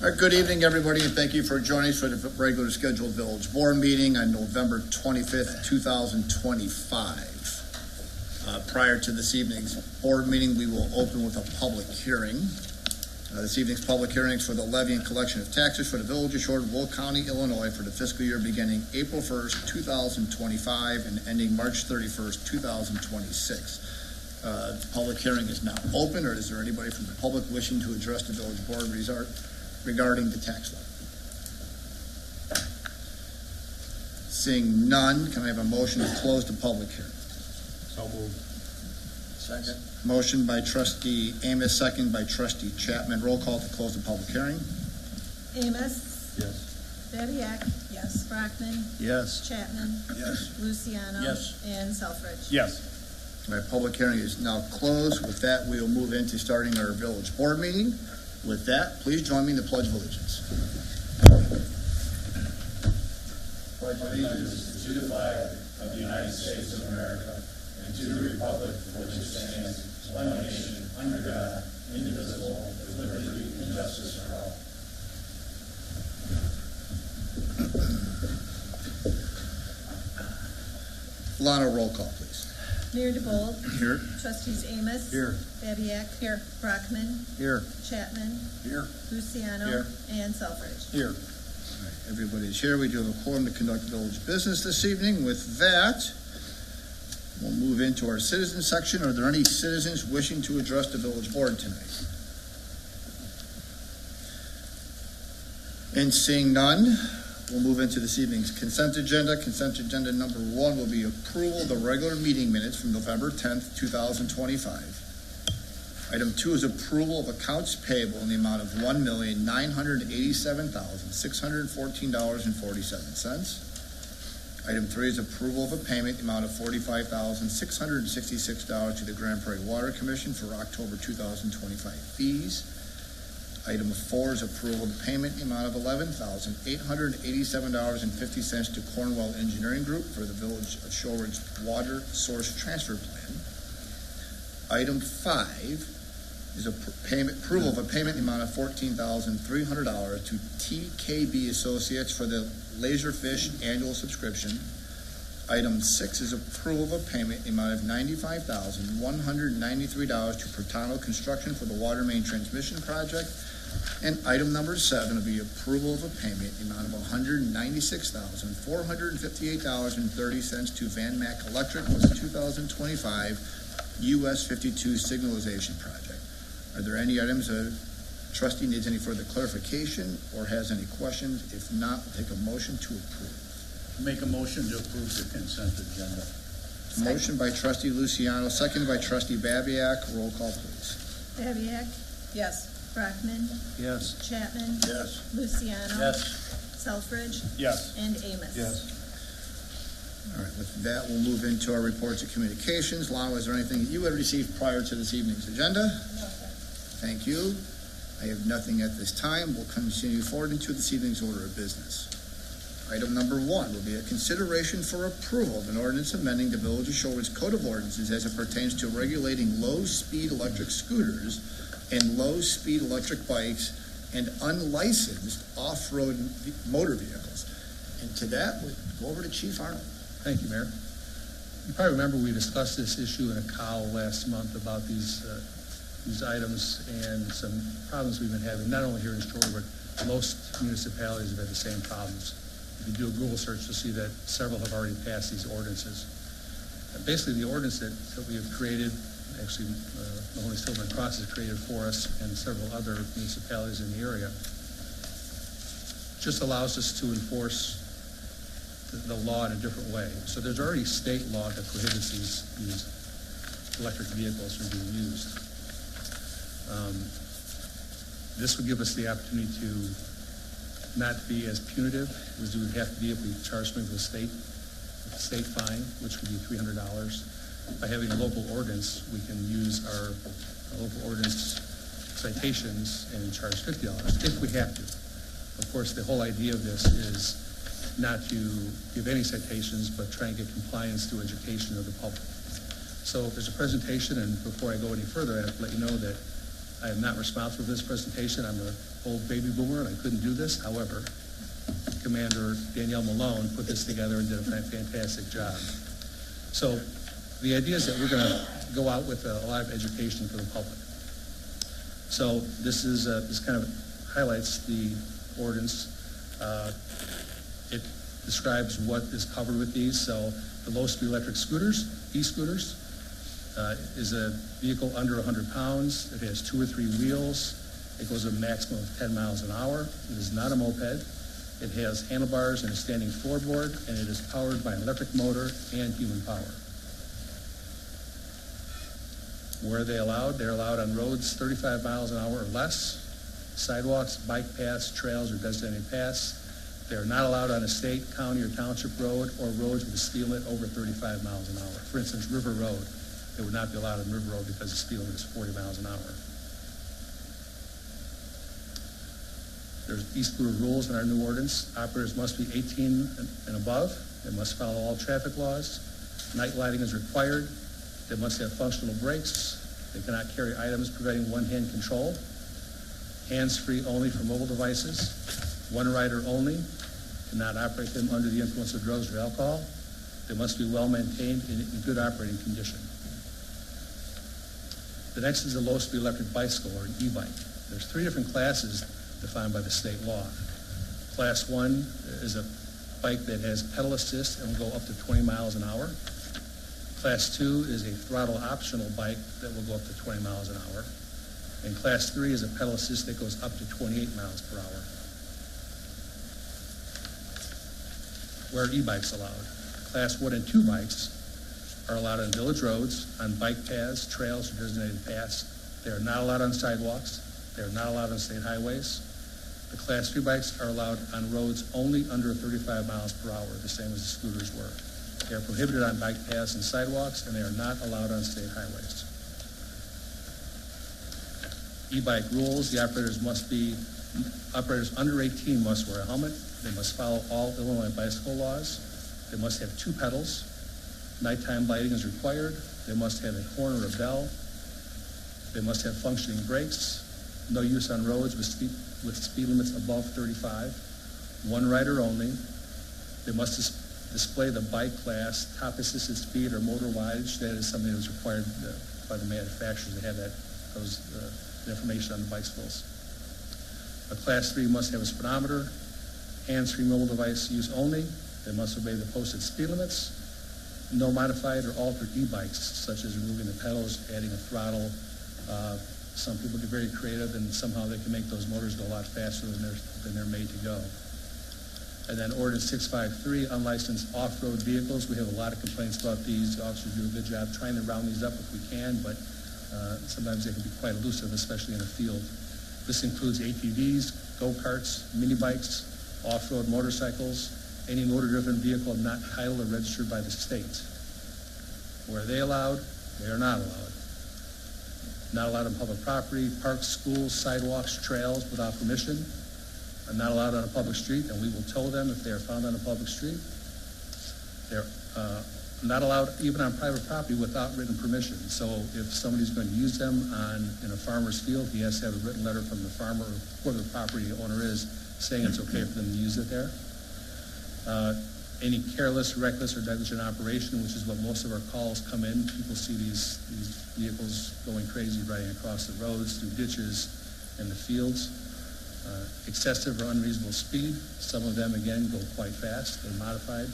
All right, good evening, everybody, and thank you for joining us for the regular scheduled village board meeting on November 25th, 2025. Prior to this evening's board meeting, we will open with a public hearing. This evening's public hearing is for the levy and collection of taxes for the village of Shorewood, Will County, Illinois, for the fiscal year beginning April 1st, 2025, and ending March 31st, 2026. The public hearing is now open, or is there anybody from the public wishing to address the village board regarding the tax levy? Seeing none, can I have a motion to close the public hearing? So moved. Second. Motion by trustee Amos, second by trustee Chapman. Roll call to close the public hearing. Amos. Yes. Beviak. Yes. Brockman. Yes. Chapman. Yes. Luciano. Yes. And Selfridge. Yes. All right, public hearing is now closed. With that, we will move into starting our village board meeting. With that, please join me in the Pledge of Allegiance. Pledge allegiance to the flag of the United States of America and to the republic for which it stands, one nation, under God, indivisible, with liberty and justice for all. Lana, roll call, please. Mayor DeBold. Here. Trustees Amos. Here. Beviak. Here. Brockman. Here. Chapman. Here. Luciano. Here. And Selfridge. Here. All right, everybody's here. We do have a quorum to conduct village business this evening. With that, we'll move into our citizen section. Are there any citizens wishing to address the village board tonight? And seeing none, we'll move into this evening's consent agenda. Consent agenda number 1 will be approval of the regular meeting minutes from November 10th, 2025. Item 2 is approval of accounts payable in the amount of $1,987,614.47. Item 3 is approval of a payment in the amount of $45,666 to the Grand Prairie Water Commission for October 2025 fees. Item 4 is approval of the payment in the amount of $11,887.50 to Cornwell Engineering Group for the Village of Shorewood's water source transfer plan. Item 5 is approval of a payment in the amount of $14,300 to TKB Associates for the Laserfish annual subscription. Item 6 is approval of a payment in the amount of $95,193 to Pertano Construction for the water main transmission project. And item number 7 will be approval of a payment in the amount of $196,458.30 to Van Mack Electric for the 2025 US 52 signalization project. Are there any items a trustee needs any further clarification or has any questions? If not, we'll take a motion to approve. Make a motion to approve the consent agenda. Motion by trustee Luciano, seconded by trustee Babiak. Roll call, please. Beviak. Yes. Brockman. Yes. Chapman. Yes. Luciano. Yes. Selfridge. Yes. And Amos. Yes. All right, with that, we'll move into our reports of communications. Lana, is there anything that you had received prior to this evening's agenda? No, sir. Thank you. I have nothing at this time. We'll continue forward into this evening's order of business. Item number 1 will be a consideration for approval of an ordinance amending the Village of Shorewood's Code of Ordinances as it pertains to regulating low-speed electric scooters and low-speed electric bikes and unlicensed off-road motor vehicles. And to that, we'll go over to Chief Arnold. Thank you, Mayor. You probably remember we discussed this issue in a call last month about these items and some problems we've been having, not only here in Shorewood, but most municipalities have had the same problems. If you do a Google search, you'll see that several have already passed these ordinances. Basically, the ordinance that we have created, actually, Mahoney Silver and Cross has created for us and several other municipalities in the area, just allows us to enforce the law in a different way. So there's already state law that prohibits these electric vehicles from being used. This would give us the opportunity to not be as punitive as we would have to be if we charged them with a state fine, which would be $300. By having a local ordinance, we can use our local ordinance citations and charge $50 if we have to. Of course, the whole idea of this is not to give any citations, but try and get compliance through education of the public. So there's a presentation, and before I go any further, I have to let you know that I am not responsible for this presentation. I'm a old baby boomer, and I couldn't do this. However, Commander Danielle Malone put this together and did a fantastic job. So the idea is that we're going to go out with a lot of education for the public. So this kind of highlights the ordinance. It describes what is covered with these. So the low-speed electric scooters, e-scooters, is a vehicle under 100 pounds. It has 2 or 3 wheels. It goes a maximum of 10 miles an hour. It is not a moped. It has handlebars and a standing floorboard, and it is powered by an electric motor and human power. Where are they allowed? They're allowed on roads 35 miles an hour or less, sidewalks, bike paths, trails, or designated paths. They are not allowed on a state, county, or township road or roads with a speed limit over 35 miles an hour. For instance, River Road. They would not be allowed on River Road because the speed limit is 40 miles an hour. There's e-scooter rules in our new ordinance. Operators must be 18 and above. They must follow all traffic laws. Night lighting is required. They must have functional brakes. They cannot carry items preventing one-hand control. Hands-free only for mobile devices. One rider only. Cannot operate them under the influence of drugs or alcohol. They must be well maintained and in good operating condition. The next is a low-speed electric bicycle or an e-bike. There's 3 different classes defined by the state law. Class 1 is a bike that has pedal assist and will go up to 20 miles an hour. Class 2 is a throttle optional bike that will go up to 20 miles an hour. And Class 3 is a pedal assist that goes up to 28 miles per hour. Where are e-bikes allowed? Class 1 and 2 bikes are allowed on village roads, on bike paths, trails, or designated paths. They are not allowed on sidewalks. They are not allowed on state highways. The Class 3 bikes are allowed on roads only under 35 miles per hour, the same as the scooters were. They are prohibited on bike paths and sidewalks, and they are not allowed on state highways. E-bike rules, the operators under 18 must wear a helmet. They must follow all Illinois bicycle laws. They must have 2 pedals. Nighttime lighting is required. They must have a horn or a bell. They must have functioning brakes. No use on roads with speed limits above 35. One rider only. They must display the bike class, top assisted speed, or motor wattage. That is something that was required by the manufacturers to have those information on the bicycles. A Class 3 must have a speedometer. Hands-free mobile device use only. They must obey the posted speed limits. No modified or altered e-bikes, such as removing the pedals, adding a throttle. Some people get very creative, and somehow they can make those motors go a lot faster than they're made to go. And then Ordinance 653, unlicensed off-road vehicles. We have a lot of complaints about these. The officers do a good job trying to round these up if we can, but sometimes they can be quite elusive, especially in the field. This includes ATVs, go-karts, mini bikes, off-road motorcycles, any motor-driven vehicle not titled or registered by the state. Where are they allowed? They are not allowed. Not allowed on public property, parks, schools, sidewalks, trails without permission. Are not allowed on a public street, and we will tow them if they are found on a public street. They're not allowed even on private property without written permission. So if somebody's going to use them in a farmer's field, he has to have a written letter from the farmer or whoever the property owner is saying it's okay for them to use it there. Any careless, reckless, or negligent operation, which is what most of our calls come in. People see these vehicles going crazy riding across the roads, through ditches, and the fields. Excessive or unreasonable speed. Some of them, again, go quite fast. They're modified.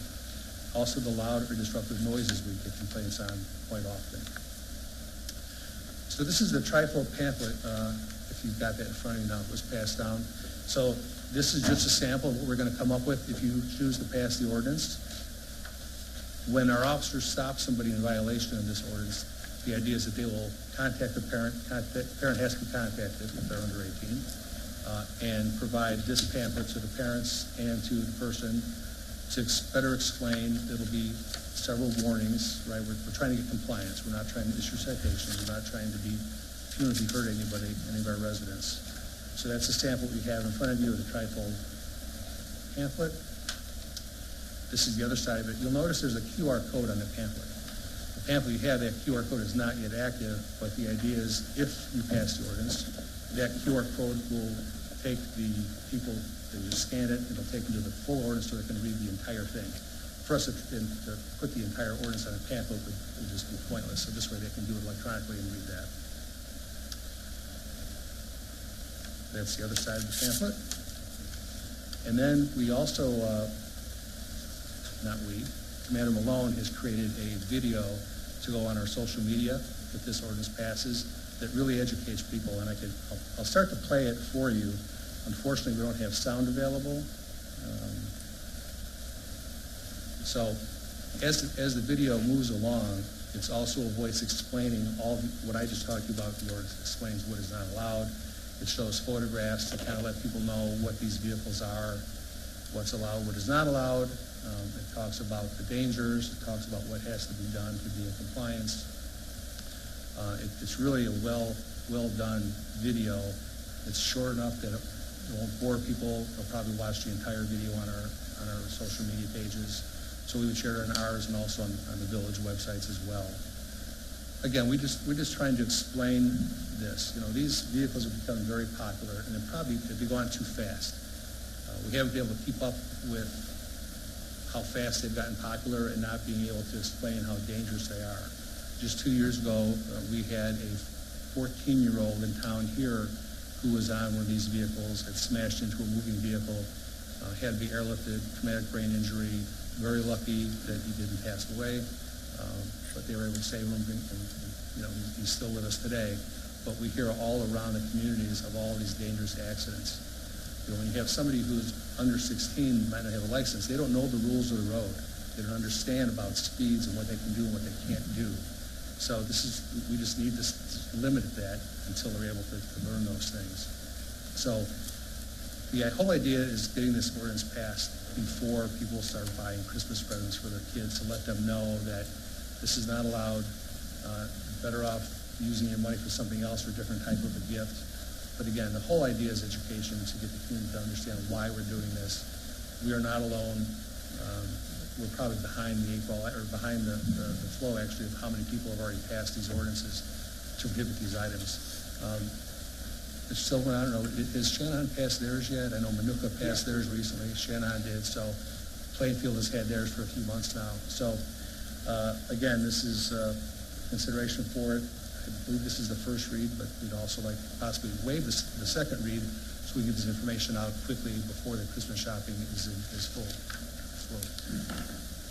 Also, the loud or disruptive noises we get complaints on quite often. So this is the trifold pamphlet. If you've got that in front of you now, it was passed down. So this is just a sample of what we're going to come up with if you choose to pass the ordinance. When our officers stop somebody in violation of this ordinance, the idea is that they will contact the parent. The parent has to be contacted if they're under 18, and provide this pamphlet to the parents and to the person to better explain. It'll be several warnings, right? We're trying to get compliance. We're not trying to issue citations. We're not trying to punitively hurt anybody, any of our residents. So that's the sample we have in front of you of the trifold pamphlet. This is the other side of it. You'll notice there's a QR code on the pamphlet. The pamphlet you have, that QR code is not yet active, but the idea is if you pass the ordinance, that QR code will take the people, they just scan it, it'll take them to the full ordinance so they can read the entire thing. For us to put the entire ordinance on a pamphlet would just be pointless, so this way they can do it electronically and read that. That's the other side of the pamphlet. And then we also, Commander Malone has created a video to go on our social media if this ordinance passes that really educates people, and I'll start to play it for you. Unfortunately, we don't have sound available. So as the video moves along, it's also a voice explaining all what I just talked about. The ordinance explains what is not allowed. It shows photographs to kind of let people know what these vehicles are, what's allowed, what is not allowed. It talks about the dangers. It talks about what has to be done to be in compliance. It's really a well done video. It's short enough that it won't bore people. They'll probably watch the entire video on our social media pages. So we would share it on ours and also on the village websites as well. Again, we're just trying to explain this. You know, these vehicles have become very popular, and they've gone too fast. We haven't been able to keep up with how fast they've gotten popular and not being able to explain how dangerous they are. Just 2 years ago, we had a 14-year-old in town here who was on one of these vehicles, had smashed into a moving vehicle, had to be airlifted, traumatic brain injury. Very lucky that he didn't pass away, but they were able to save him, and you know, he's still with us today. But we hear all around the communities of all these dangerous accidents. You know, when you have somebody who's under 16, might not have a license, they don't know the rules of the road. They don't understand about speeds and what they can do and what they can't do. So we just need to limit that until they're able to learn those things. So the whole idea is getting this ordinance passed before people start buying Christmas presents for their kids, to let them know that this is not allowed. Better off using your money for something else or a different type of a gift. But again, the whole idea is education, to get the community to understand why we're doing this. We are not alone. We're probably behind the eight ball, or behind the flow, actually, of how many people have already passed these ordinances to prohibit these items. Mr. Silverman, I don't know, has Shannon passed theirs yet? I know Manuka passed theirs recently. Shannon did. So Plainfield has had theirs for a few months now. So again, this is consideration for it. I believe this is the first read, but we'd also like to possibly waive the second read so we can get this information out quickly before the Christmas shopping is full.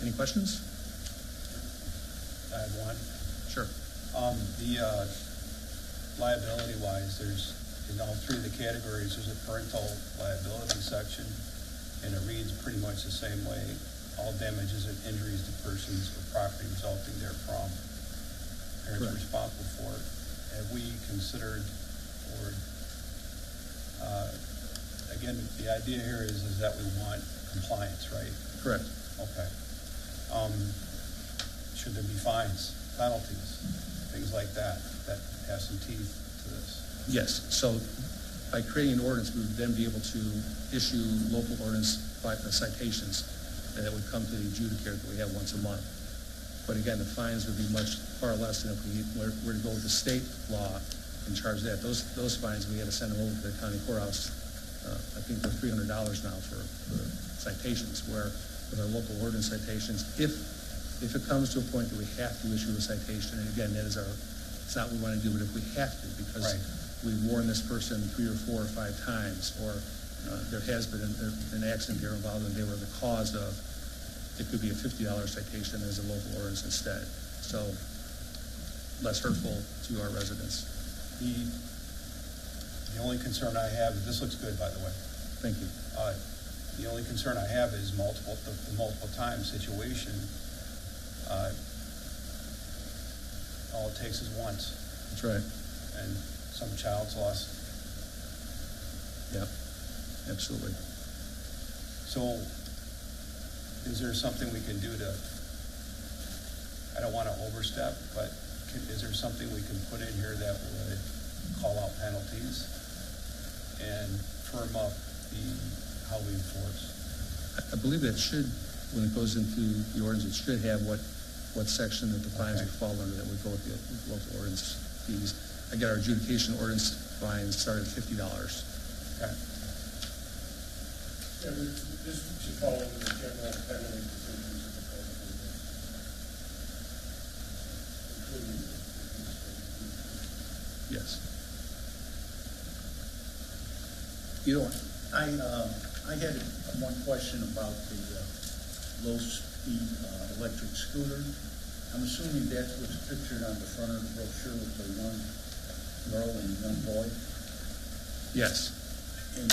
Any questions? I have one. Sure. The liability-wise, there's, in all three of the categories, there's a parental liability section, and it reads pretty much the same way. All damages and injuries to persons or property resulting therefrom. Parents Correct. responsible for it. Have we considered, or again, the idea here is that we want compliance, right? Correct. Okay. Should there be fines, penalties, things like that have some teeth to this? Yes. So by creating an ordinance, we would then be able to issue local ordinance citations that would come to the adjudicator that we have once a month. But again, the fines would be far less than if we were to go with the state law and charge that. Those fines, we had to send them over to the county courthouse. I think they're $300 now for citations, where with our local ordinance citations, if it comes to a point that we have to issue a citation, and again, it's not what we want to do, but if we have to, because we warn this person 3 or 4 or 5 times, or there has been an accident here involved and they were the cause of, it could be a $50 citation as a local ordinance instead. So less hurtful to our residents. The only concern I have, this looks good, by the way. Thank you. The only concern I have is the multiple time situation. All it takes is once, That's right. and some child's lost. Yep. Absolutely. So, is there something we can do to, I don't want to overstep, but is there something we can put in here that would call out penalties and firm up how we enforce? I believe that should, when it goes into the ordinance, it should have what section that the fines would fall under that would go with the local ordinance fees. Again, our adjudication ordinance fines start at $50. Okay. Yeah, this should fall under the general penalty decisions of the code of ordinance, including. Yes. You know, I had one question about the low-speed electric scooter. I'm assuming that's what's pictured on the front of the brochure with the one girl and one boy. Yes. And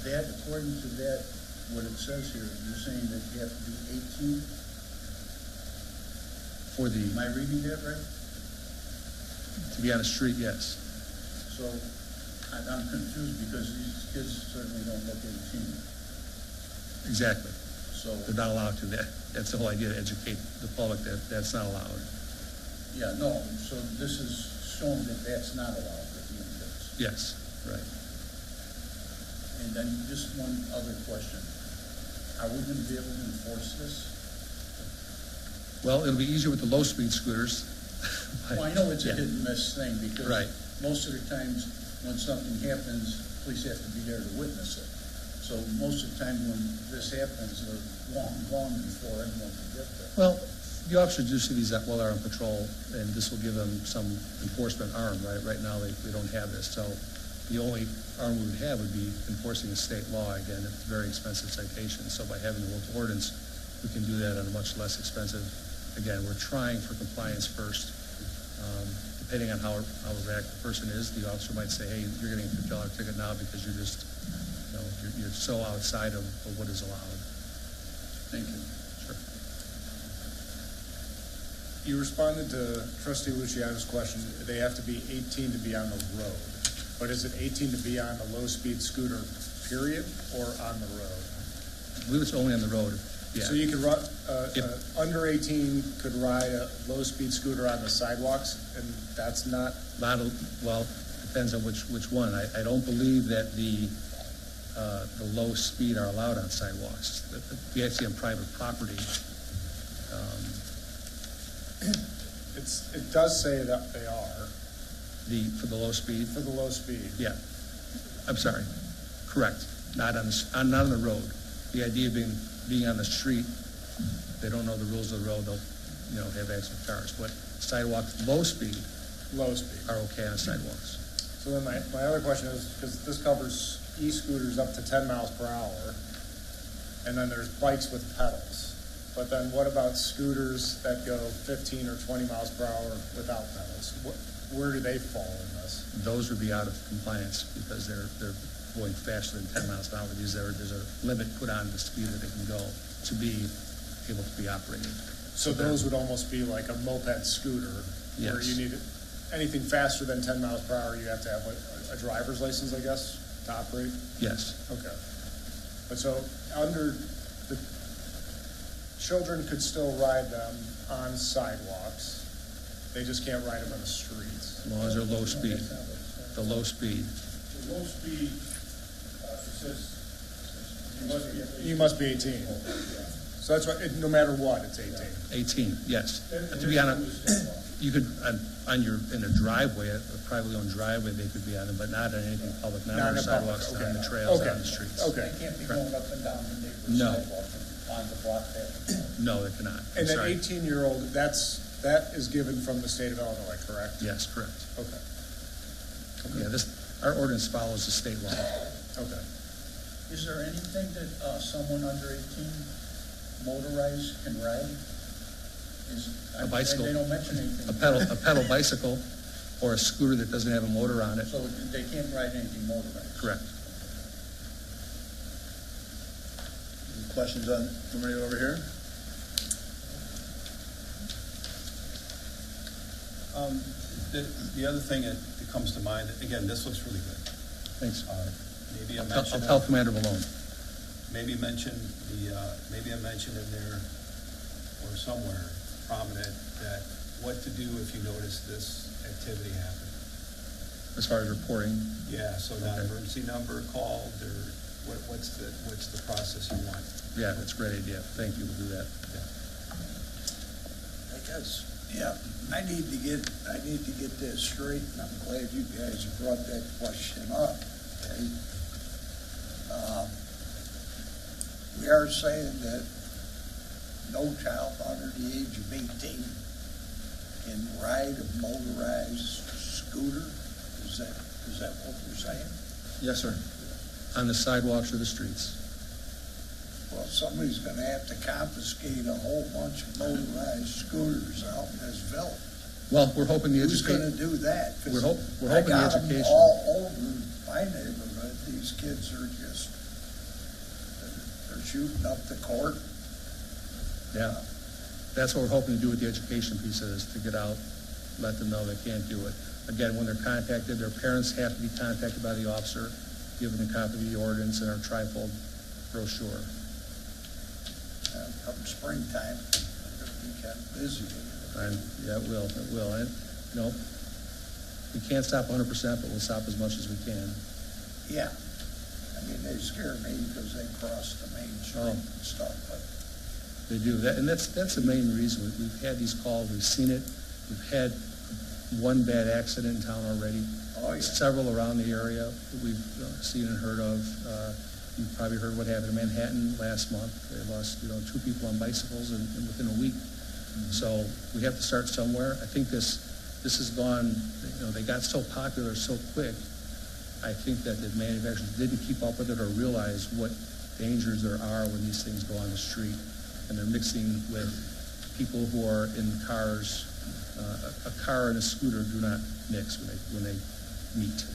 that, according to that, what it says here, you're saying that you have to be 18? For the, Am I reading that right? to be on the street, yes. So I'm confused because these kids certainly don't look 18. Exactly. So, They're not allowed to. That's the whole idea, to educate the public that that's not allowed. yeah, no, so this is showing that that's not allowed for the kids. Yes, right. And then just one other question. Are we going to be able to enforce this? Well, it'll be easier with the low-speed scooters. Well, I know it's a Yeah. hit and miss thing because Right. most of the times when something happens, police have to be there to witness it. So most of the time when this happens, they're long before anyone can get there. Well, the officers do see these while they're on patrol, and this will give them some enforcement arm, right? Right now, they don't have this, so the only arm we would have would be enforcing the state law. Again, it's a very expensive citation, so by having the local ordinance, we can do that at a much less expensive. Again, we're trying for compliance first. Depending on how erratic the person is, the officer might say, hey, you're getting a $50 ticket now because you're just, you're so outside of what is allowed. Thank you. Sure. You responded to Trustee Luciano's question, they have to be 18 to be on the road. But is it 18 to be on a low-speed scooter, period, or on the road? I believe it's only on the road. Yeah. So you could run, If- under 18 could ride a low-speed scooter on the sidewalks, and that's not, Well, depends on which one. I don't believe that the low speed are allowed on sidewalks. We actually on private property. it does say that they are, For the low speed. for the low speed. Yeah, I'm sorry. Correct. Not on the road. The idea being on the street, they don't know the rules of the road. They'll have accident cars. But sidewalks, low speed, Low speed. are okay on sidewalks. So then my other question is, because this covers e-scooters up to 10 miles per hour, and then there's bikes with pedals. But then what about scooters that go 15 or 20 miles per hour without pedals? Where do they fall in this? Those would be out of compliance because they're going faster than 10 miles an hour. There's a limit put on the speed that they can go to be able to be operated. So those would almost be like a moped scooter, where Yes. you need anything faster than 10 miles per hour, you have to have a driver's license, I guess, to operate? Yes, Okay. But so the children could still ride them on sidewalks, they just can't ride them on the streets. as long as they're low speed. The low speed. The low speed, it says, You must be 18. So that's why, no matter what, it's 18. 18, yes. To be on you could, in a driveway, a privately owned driveway, they could be on it, but not on anything public, not Not on in the a public, sidewalks, okay. on the trails, Okay. on the streets. Okay. They can't be Correct. going up and down the neighbor's No. sidewalk on the block there. No, they cannot. I'm And that sorry. 18-year-old, that is given from the state of Illinois, correct? Yes, correct. Okay, Yeah, our ordinance follows the state law. okay. Is there anything that someone under 18 motorized can ride? A bicycle. They don't mention anything. A pedal bicycle or a scooter that doesn't have a motor on it. So they can't ride anything motorized? Correct. Any questions on somebody over here? The other thing that comes to mind, again, this looks really good. Thanks. Maybe a I'll mention tell of, Commander Malone. maybe mention maybe a mention in there or somewhere prominent that what to do if you notice this activity happen. As far as reporting, Yeah, so now emergency number called, or what's the process you want? yeah, that's a great idea. Thank you, we'll do that. I guess, yeah, I need to get this straight, and I'm glad you guys brought that question up. Okay? we are saying that no child under the age of 18 can ride a motorized scooter? Is that what we're saying? Yes, sir. On the sidewalks or the streets. Well, somebody's gonna have to confiscate a whole bunch of motorized scooters out in this village. Well, we're hoping the Who's gonna education, do that? 'Cause we're hoping the I got 'em education. all over my neighborhood. These kids are just, they're shooting up the court. Yeah. That's what we're hoping to do with the education piece is to get out, let them know they can't do it. Again, when they're contacted, their parents have to be contacted by the officer, given a copy of the ordinance and our trifold brochure. Come springtime, it'll be kind of busy. And, yeah, it will. And, you know, we can't stop 100%, but we'll stop as much as we can. Yeah, I mean, they scare me because they cross the main street Oh. and stuff, but They do. That's the main reason. We've had these calls, we've seen it. We've had one bad accident in town already. oh, yeah. Several around the area that we've seen and heard of. You've probably heard what happened in Manhattan last month. They lost, 2 people on bicycles and within a week. So we have to start somewhere. I think this has gone, they got so popular so quick. I think that the manufacturers didn't keep up with it or realize what dangers there are when these things go on the street. And they're mixing with people who are in cars. A car and a scooter do not mix when they meet.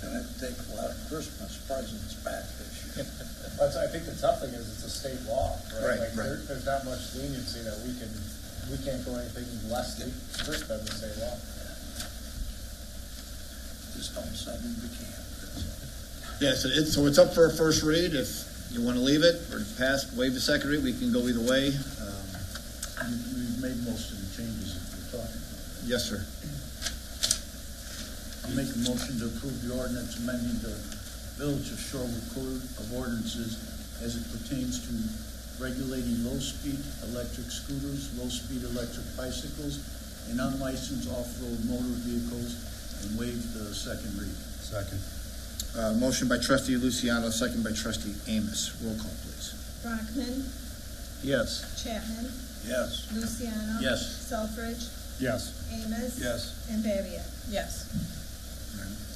Gonna take a lot of Christmas presents back this year. I think the tough thing is it's a state law, right? Right, Like, right. There's not much leniency that we can't go anything less strict than the state law. Just don't send them to camp. Yeah, so it's up for a first read. If you want to leave it or pass, waive the second read, we can go either way. We've made most of the changes that we're talking about. Yes, sir. I'll make a motion to approve the ordinance amending the Village of Shorewood Code of Ordinances as it pertains to regulating low-speed electric scooters, low-speed electric bicycles, and unlicensed off-road motor vehicles, and waive the second reading. Second. Motion by trustee Luciano, second by trustee Amos. Roll call, please. Brockman, Yes. Chapman, Yes. Luciano. Yes. Selfridge, Yes. Amos. Yes. And Bavia. Yes.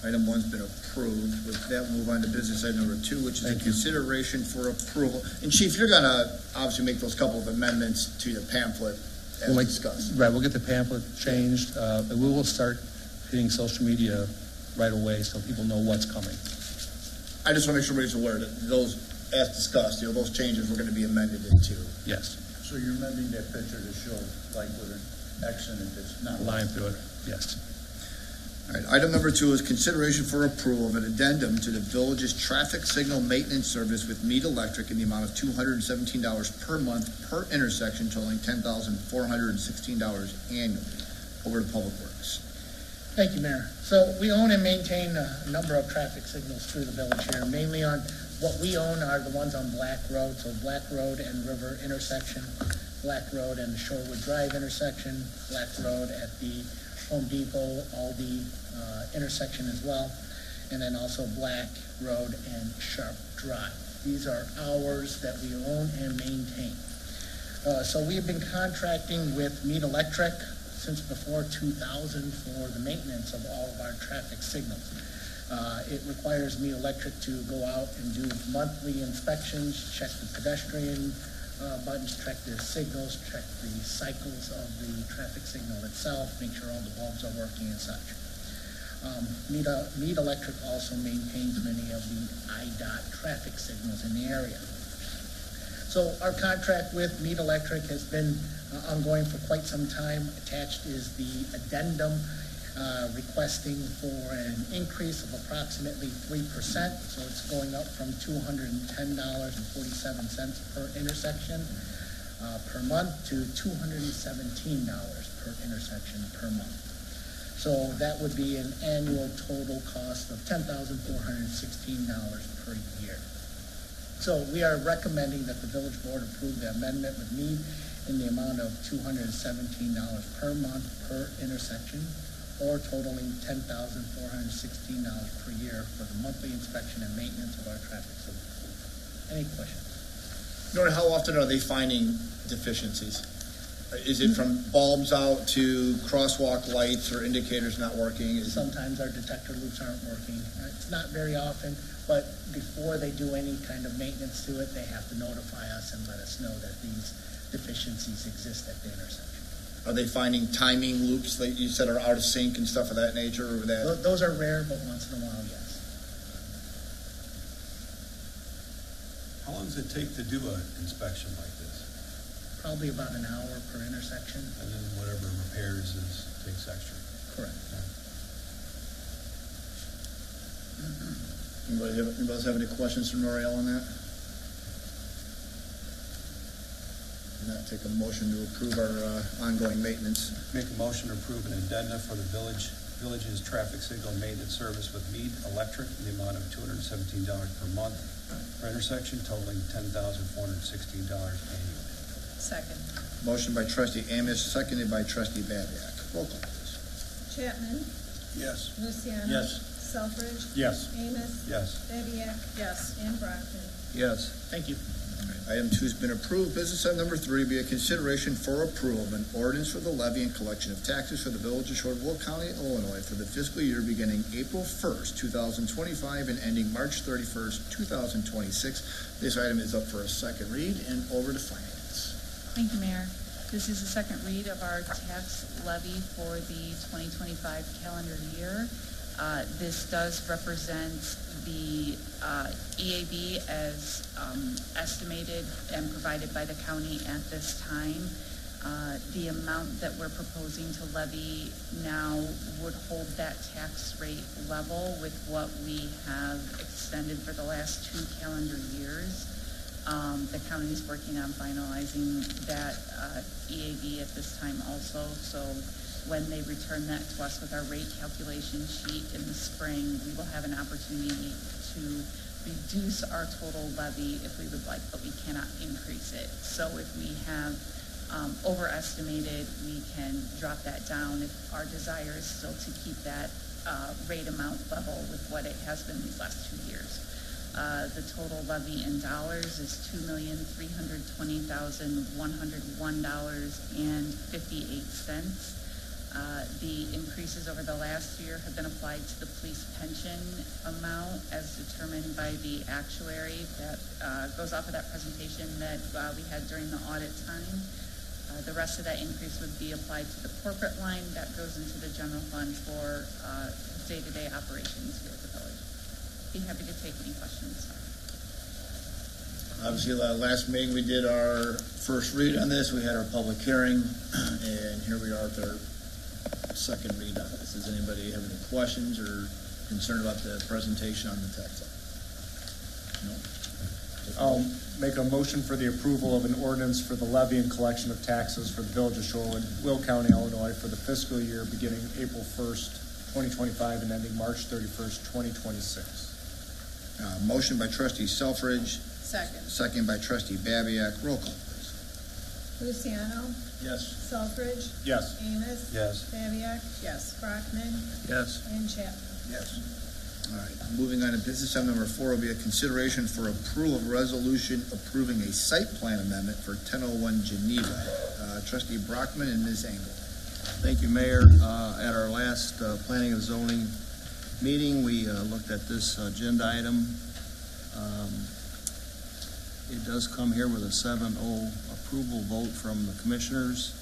Item 1's been approved. With that, we'll move on to business item number 2, which is a Thank you. consideration for approval. And Chief, you're gonna obviously make those couple of amendments to the pamphlet as We'll discussed. Right, we'll get the pamphlet changed, and we will start hitting social media right away so people know what's coming. I just want to make sure everybody's aware that those, as discussed, those changes were going to be amended into. Yes, So you're amending that picture to show like with an accident that's not. line through it, yes. All right, item number 2 is consideration for approval of an addendum to the village's traffic signal maintenance service with Mead Electric in the amount of $217 per month per intersection, totaling $10,416 annually. Over to Public Works. Thank you, Mayor. So we own and maintain a number of traffic signals through the village here. Mainly on, what we own are the ones on Black Road, so Black Road and River intersection, Black Road and the Shorewood Drive intersection, Black Road at the Home Depot, Aldi intersection as well, and then also Black Road and Sharp Drive. These are ours that we own and maintain. So we have been contracting with Mead Electric since before 2000 for the maintenance of all of our traffic signals. It requires Mead Electric to go out and do monthly inspections, check the pedestrian buttons, check the signals, check the cycles of the traffic signal itself, make sure all the bulbs are working and such. Mead Electric also maintains many of the IDOT traffic signals in the area. So our contract with Mead Electric has been ongoing for quite some time. Attached is the addendum requesting for an increase of approximately 3%. So it's going up from $210.47 per intersection per month to $217 per intersection per month. So that would be an annual total cost of $10,416 per year. So we are recommending that the village board approve the amendment with Mead in the amount of $217 per month per intersection or totaling $10,416 per year for the monthly inspection and maintenance of our traffic signals. Any questions? Nora, how often are they finding deficiencies? Is it from bulbs out to crosswalk lights or indicators not working? Is it- Sometimes our detector loops aren't working. It's not very often, but before they do any kind of maintenance to it, they have to notify us and let us know that these deficiencies exist at the intersection. Are they finding timing loops that you said are out of sync and stuff of that nature, or that? Those are rare, but once in a while, yes. How long does it take to do an inspection like this? Probably about an hour per intersection. And then whatever repairs takes extra? Correct. Anybody else have any questions from Noriel on that? Not take a motion to approve our ongoing maintenance. Make a motion to approve an addenda for the village's traffic signal maintenance service with Mead Electric in the amount of $217 per month per intersection, totaling $10,416 annually. Second. Motion by trustee Amos, seconded by trustee Babiak. Roll call, please. Chapman? Yes. Luciano? Yes. Selfridge? Yes. Amos? Yes. Debbiak? Yes. And Brockman? Yes. Thank you. Item 2 has been approved. Business item number 3 be a consideration for approval of an ordinance for the levy and collection of taxes for the village of Shorewood, Will County, Illinois for the fiscal year beginning April 1st, 2025 and ending March 31st, 2026. This item is up for a second read and over to finance. Thank you, Mayor. This is the second read of our tax levy for the 2025 calendar year. This does represent the EAB as estimated and provided by the county at this time. The amount that we're proposing to levy now would hold that tax rate level with what we have extended for the last 2 calendar years. The county is working on finalizing that EAB at this time also, so when they return that to us with our rate calculation sheet in the spring, we will have an opportunity to reduce our total levy if we would like, but we cannot increase it. So if we have overestimated, we can drop that down if our desire is still to keep that rate amount level with what it has been these last 2 years. The total levy in dollars is $2,320,101.58. The increases over the last year have been applied to the police pension amount as determined by the actuary that goes off of that presentation that we had during the audit time. The rest of that increase would be applied to the corporate line that goes into the general fund for day-to-day operations here at the village. Be happy to take any questions. Obviously, last meeting we did our first read on this. We had our public hearing, and here we are at our second read on this. Does anybody have any questions or concern about the presentation on the tax law? No? I'll make a motion for the approval of an ordinance for the levy and collection of taxes for the village of Shorewood, Will County, Illinois for the fiscal year beginning April 1st, 2025 and ending March 31st, 2026. Motion by trustee Selfridge, Second. second by trustee Babiak. Roll call, please. Luciano? Yes. Selfridge? Yes. Amos? Yes. Debbiak? Yes. Brockman? Yes. And Chapman? Yes. All right, moving on to business item number 4 will be a consideration for approval of resolution approving a site plan amendment for 1001 Geneva. Trustee Brockman and Ms. Engel. Thank you, Mayor. At our last planning and zoning meeting, we looked at this agenda item. It does come here with a 7-0 approval vote from the commissioners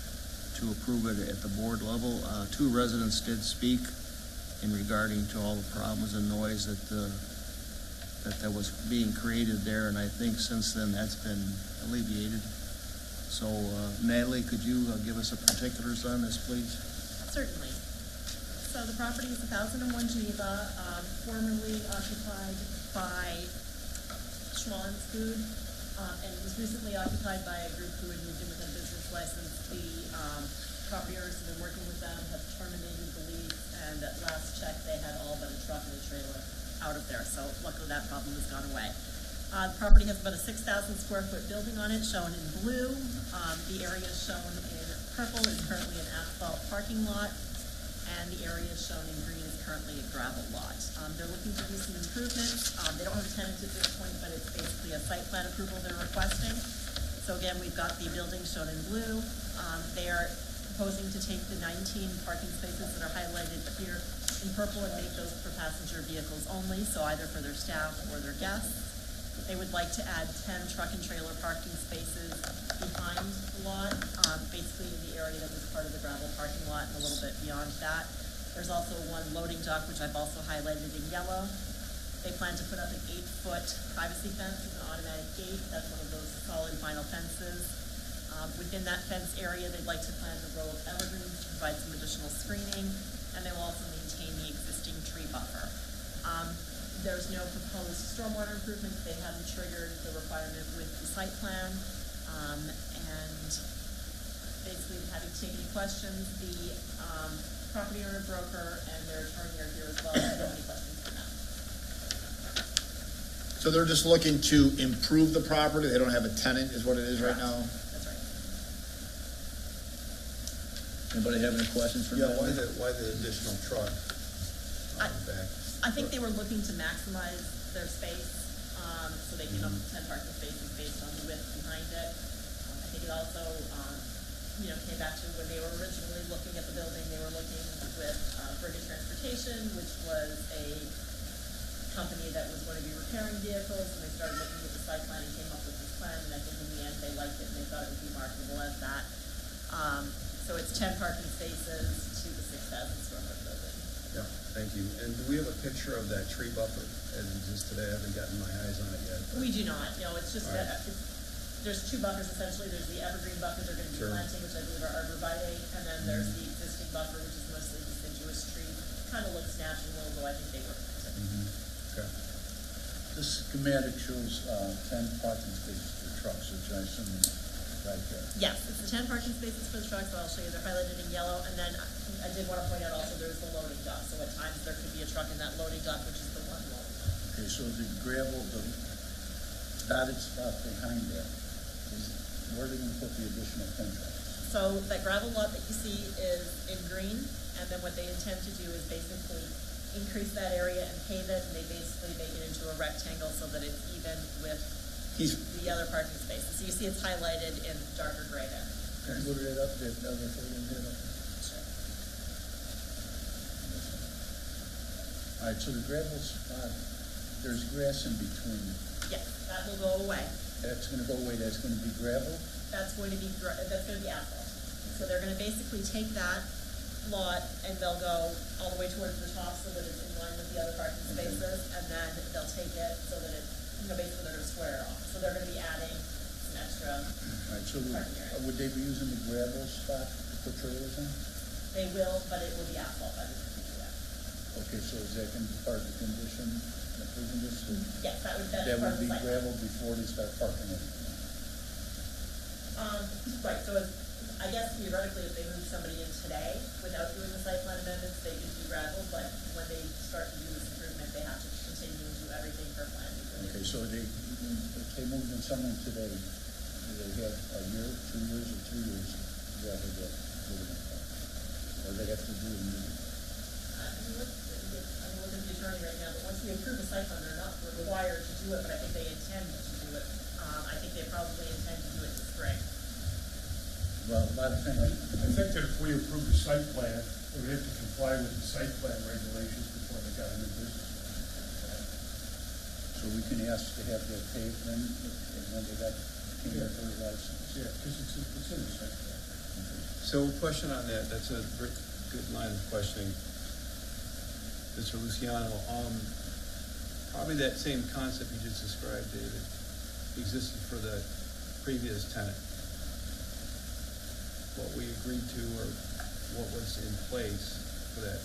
to approve it at the board level. 2 residents did speak in regarding to all the problems and noise that was being created there, and I think since then that's been alleviated. So, Natalie, could you give us the particulars on this, please? Certainly. So the property is 1001 Geneva, formerly occupied by Schwann's Food, and it was recently occupied by a group who had moved in with a business license. The property owners have been working with them, have terminated the lease, and at last check, they had all but a truck and a trailer out of there. So luckily that problem has gone away. The property has about a 6,000 square foot building on it, shown in blue. The area shown in purple is currently an asphalt parking lot. and the area shown in green is currently a gravel lot. They're looking to do some improvements. They don't have a tenant at this point, but it's basically a site plan approval they're requesting. So again, we've got the building shown in blue. They are proposing to take the 19 parking spaces that are highlighted here in purple and make those for passenger vehicles only, so either for their staff or their guests. They would like to add 10 truck and trailer parking spaces behind the lot, basically in the area that was part of the gravel parking lot and a little bit beyond that. There's also one loading dock, which I've also highlighted in yellow. They plan to put up an 8-foot privacy fence with an automatic gate. That's one of those solid vinyl fences. Within that fence area, they'd like to plant a row of evergreens to provide some additional screening, and they will also maintain the existing tree buffer. There's no proposed stormwater improvements. They haven't triggered the requirement with the site plan. And basically, having to take any questions, the property owner, broker, and their attorney are here as well. If you have any questions for them. So they're just looking to improve the property, they don't have a tenant, is what it is right now? That's right. Anybody have any questions for me? Yeah, why the additional truck on the back? I think they were looking to maximize their space, so they came up with 10 parking spaces based on the width behind it. I think it also, came back to when they were originally looking at the building, they were looking with British Transportation, which was a company that was going to be repairing vehicles, and they started looking at the site plan and came up with this plan, and I think in the end they liked it and they thought it would be marketable as that. So it's 10 parking spaces to the 6,000 square foot building. Yeah, thank you. And do we have a picture of that tree buffer as it exists today? I haven't gotten my eyes on it yet. We do not, no, it's just All right. that, there's 2 buffers essentially. There's the evergreen buffer they're gonna be Sure. planting, which I believe are arborvitae, and then there's the existing buffer, which is mostly deciduous tree. Kind of looks natural, although I think they were planted. Okay. This schematic shows 10 parking spaces for trucks, which I assume is right there. Yes, it's the 10 parking spaces for the trucks, so I'll show you, they're highlighted in yellow, and then I did want to point out also there's the loading dock, so at times there could be a truck in that loading dock, which is the one loading dock. Okay, so the gravel, the dotted spot behind that, where are they gonna put the additional 10 trucks? So that gravel lot that you see is in green, and then what they intend to do is basically increase that area and pave it, and they basically make it into a rectangle so that it's even with the other parking spaces. So you see it's highlighted in darker gray there. Can you go to that up, that other photo in there? All right, so the gravel spot, there's grass in between. Yes, that will go away. That's gonna go away, that's gonna be gravel? That's going to be asphalt. So they're gonna basically take that lot and they'll go all the way towards the top so that it's in line with the other parking spaces, and then they'll take it so that it, basically they're gonna square it off. So they're gonna be adding some extra All right, so parking area. would they be using the gravel spot to put trailers in? They will, but it will be asphalt by the time they do that. Okay, so is that gonna be part of the condition, approving this? Yes, that's That part would of the be site. gravel before they start parking it? Right, so I guess theoretically, if they move somebody in today without doing the site plan amendments, they could do gravel, but when they start to do this improvement, they have to continue and do everything per plan. Okay, so if they moved in someone today, do they have a year, 2 years, or 3 years to gravel that building? Or they have to do it immediately? I'm looking at the attorney right now, but once we approve the site plan, they're not required to do it, but I think they intend to do it. I think they probably intend to do it this spring. Well, a lot of times, I think that if we approve the site plan, they would have to comply with the site plan regulations before they got a new business. so we can ask to have that paved then, when they got, came back for the license. Yeah, because it's in the site plan. So question on that, that's a good line of questioning. Mr. Luciano, probably that same concept you just described, David, existed for the previous tenant. What we agreed to or what was in place for that,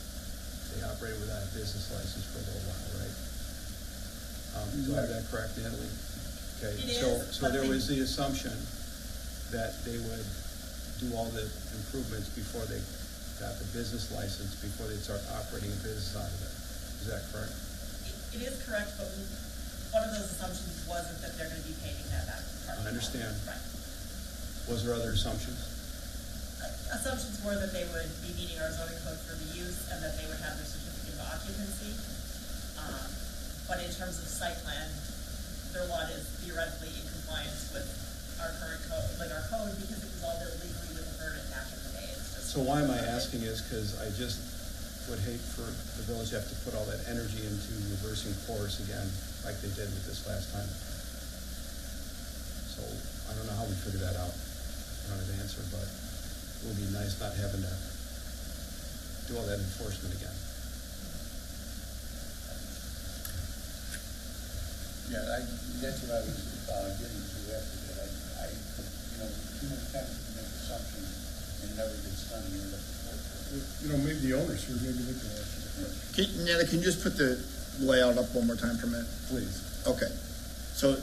they operated without a business license for a little while, right? Do I have that correct, Natalie? Okay, It so is, so but there they- was the assumption that they would do all the improvements before they got the business license, before they'd start operating a business out of it. Is that correct? It is correct, but one of those assumptions wasn't that they're gonna be paving that back. I understand. Right. Was there other assumptions? assumptions were that they would be meeting our zoning code for the use and that they would have their certificate of occupancy. But in terms of site plan, their lot is theoretically in compliance with our current code, like our code, because it was all built legally with a permit back in the day. It's just- So why am I asking is because I just would hate for the village to have to put all that energy into reversing course again, like they did with this last time. So I don't know how we figure that out. I don't have an answer, but it would be nice not having to do all that enforcement again. Yeah, that's what I was getting to after that. Too much time to make assumptions and it never gets done. And you end up with Maybe the owners here, maybe they can answer the question. Nana, can you just put the layout up one more time for a minute? Please. Okay. So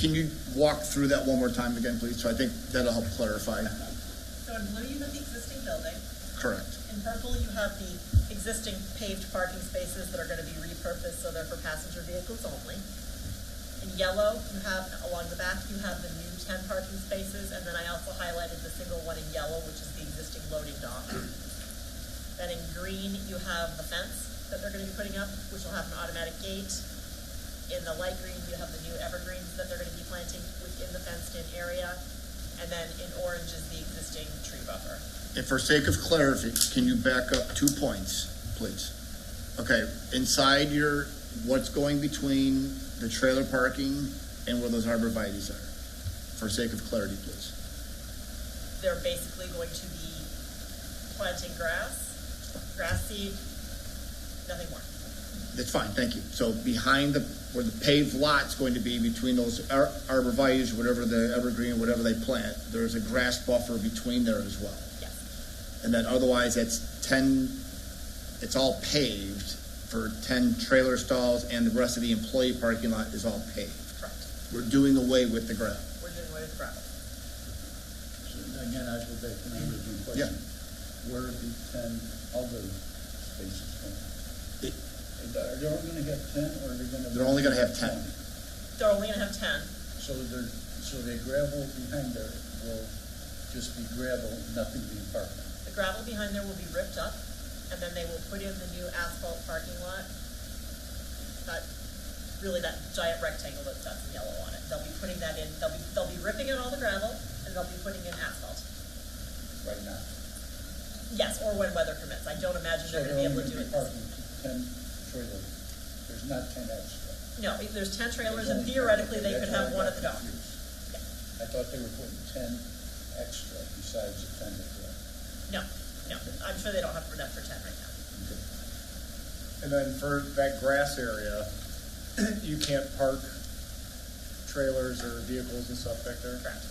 can you walk through that one more time again, please? So I think that'll help clarify. So in blue, you have the existing building. Correct. In purple, you have the existing paved parking spaces that are going to be repurposed, so they're for passenger vehicles only. In yellow, you have, along the back, you have the new 10 parking spaces, and then I also highlighted the single one in yellow, which is the existing loading dock. Then in green, you have the fence that they're going to be putting up, which will have an automatic gate. In the light green, you have the new evergreens that they're going to be planting within the fenced-in area. And then in orange is the existing tree buffer. And for sake of clarity, can you back up 2 points, please? Okay, inside what's going between the trailer parking and where those arborvitaes are? For sake of clarity, please. They're basically going to be planting grass seed, nothing more. That's fine, thank you. So behind where the paved lot's going to be between those arborvitaes, whatever the evergreen, whatever they plant, there's a grass buffer between there as well. Yes. And then otherwise, it's all paved for 10 trailer stalls, and the rest of the employee parking lot is all paved. Correct. We're doing away with the gravel. We're doing away with the gravel. So again, I go back to my original question. Yeah. Where are the 10 other spaces going? Are they only going to have 10, or are they going to? They're only going to have 10. They're only going to have 10. So the gravel behind there will just be gravel, nothing being parked on. The gravel behind there will be ripped up, and then they will put in the new asphalt parking lot. That giant rectangle that's got some yellow on it. They'll be putting that in. They'll be ripping out all the gravel, and they'll be putting in asphalt. Right now. Yes, or when weather permits. I don't imagine they're going to be able to do it. Parking 10 trailers. There's not 10 extra. No, there's 10 trailers, and theoretically they could have one at the dock. I thought they were putting 10 extra besides the 10 that were. No, I'm sure they don't have enough for 10 right now. And then for that grass area, you can't park trailers or vehicles and stuff back there? Correct.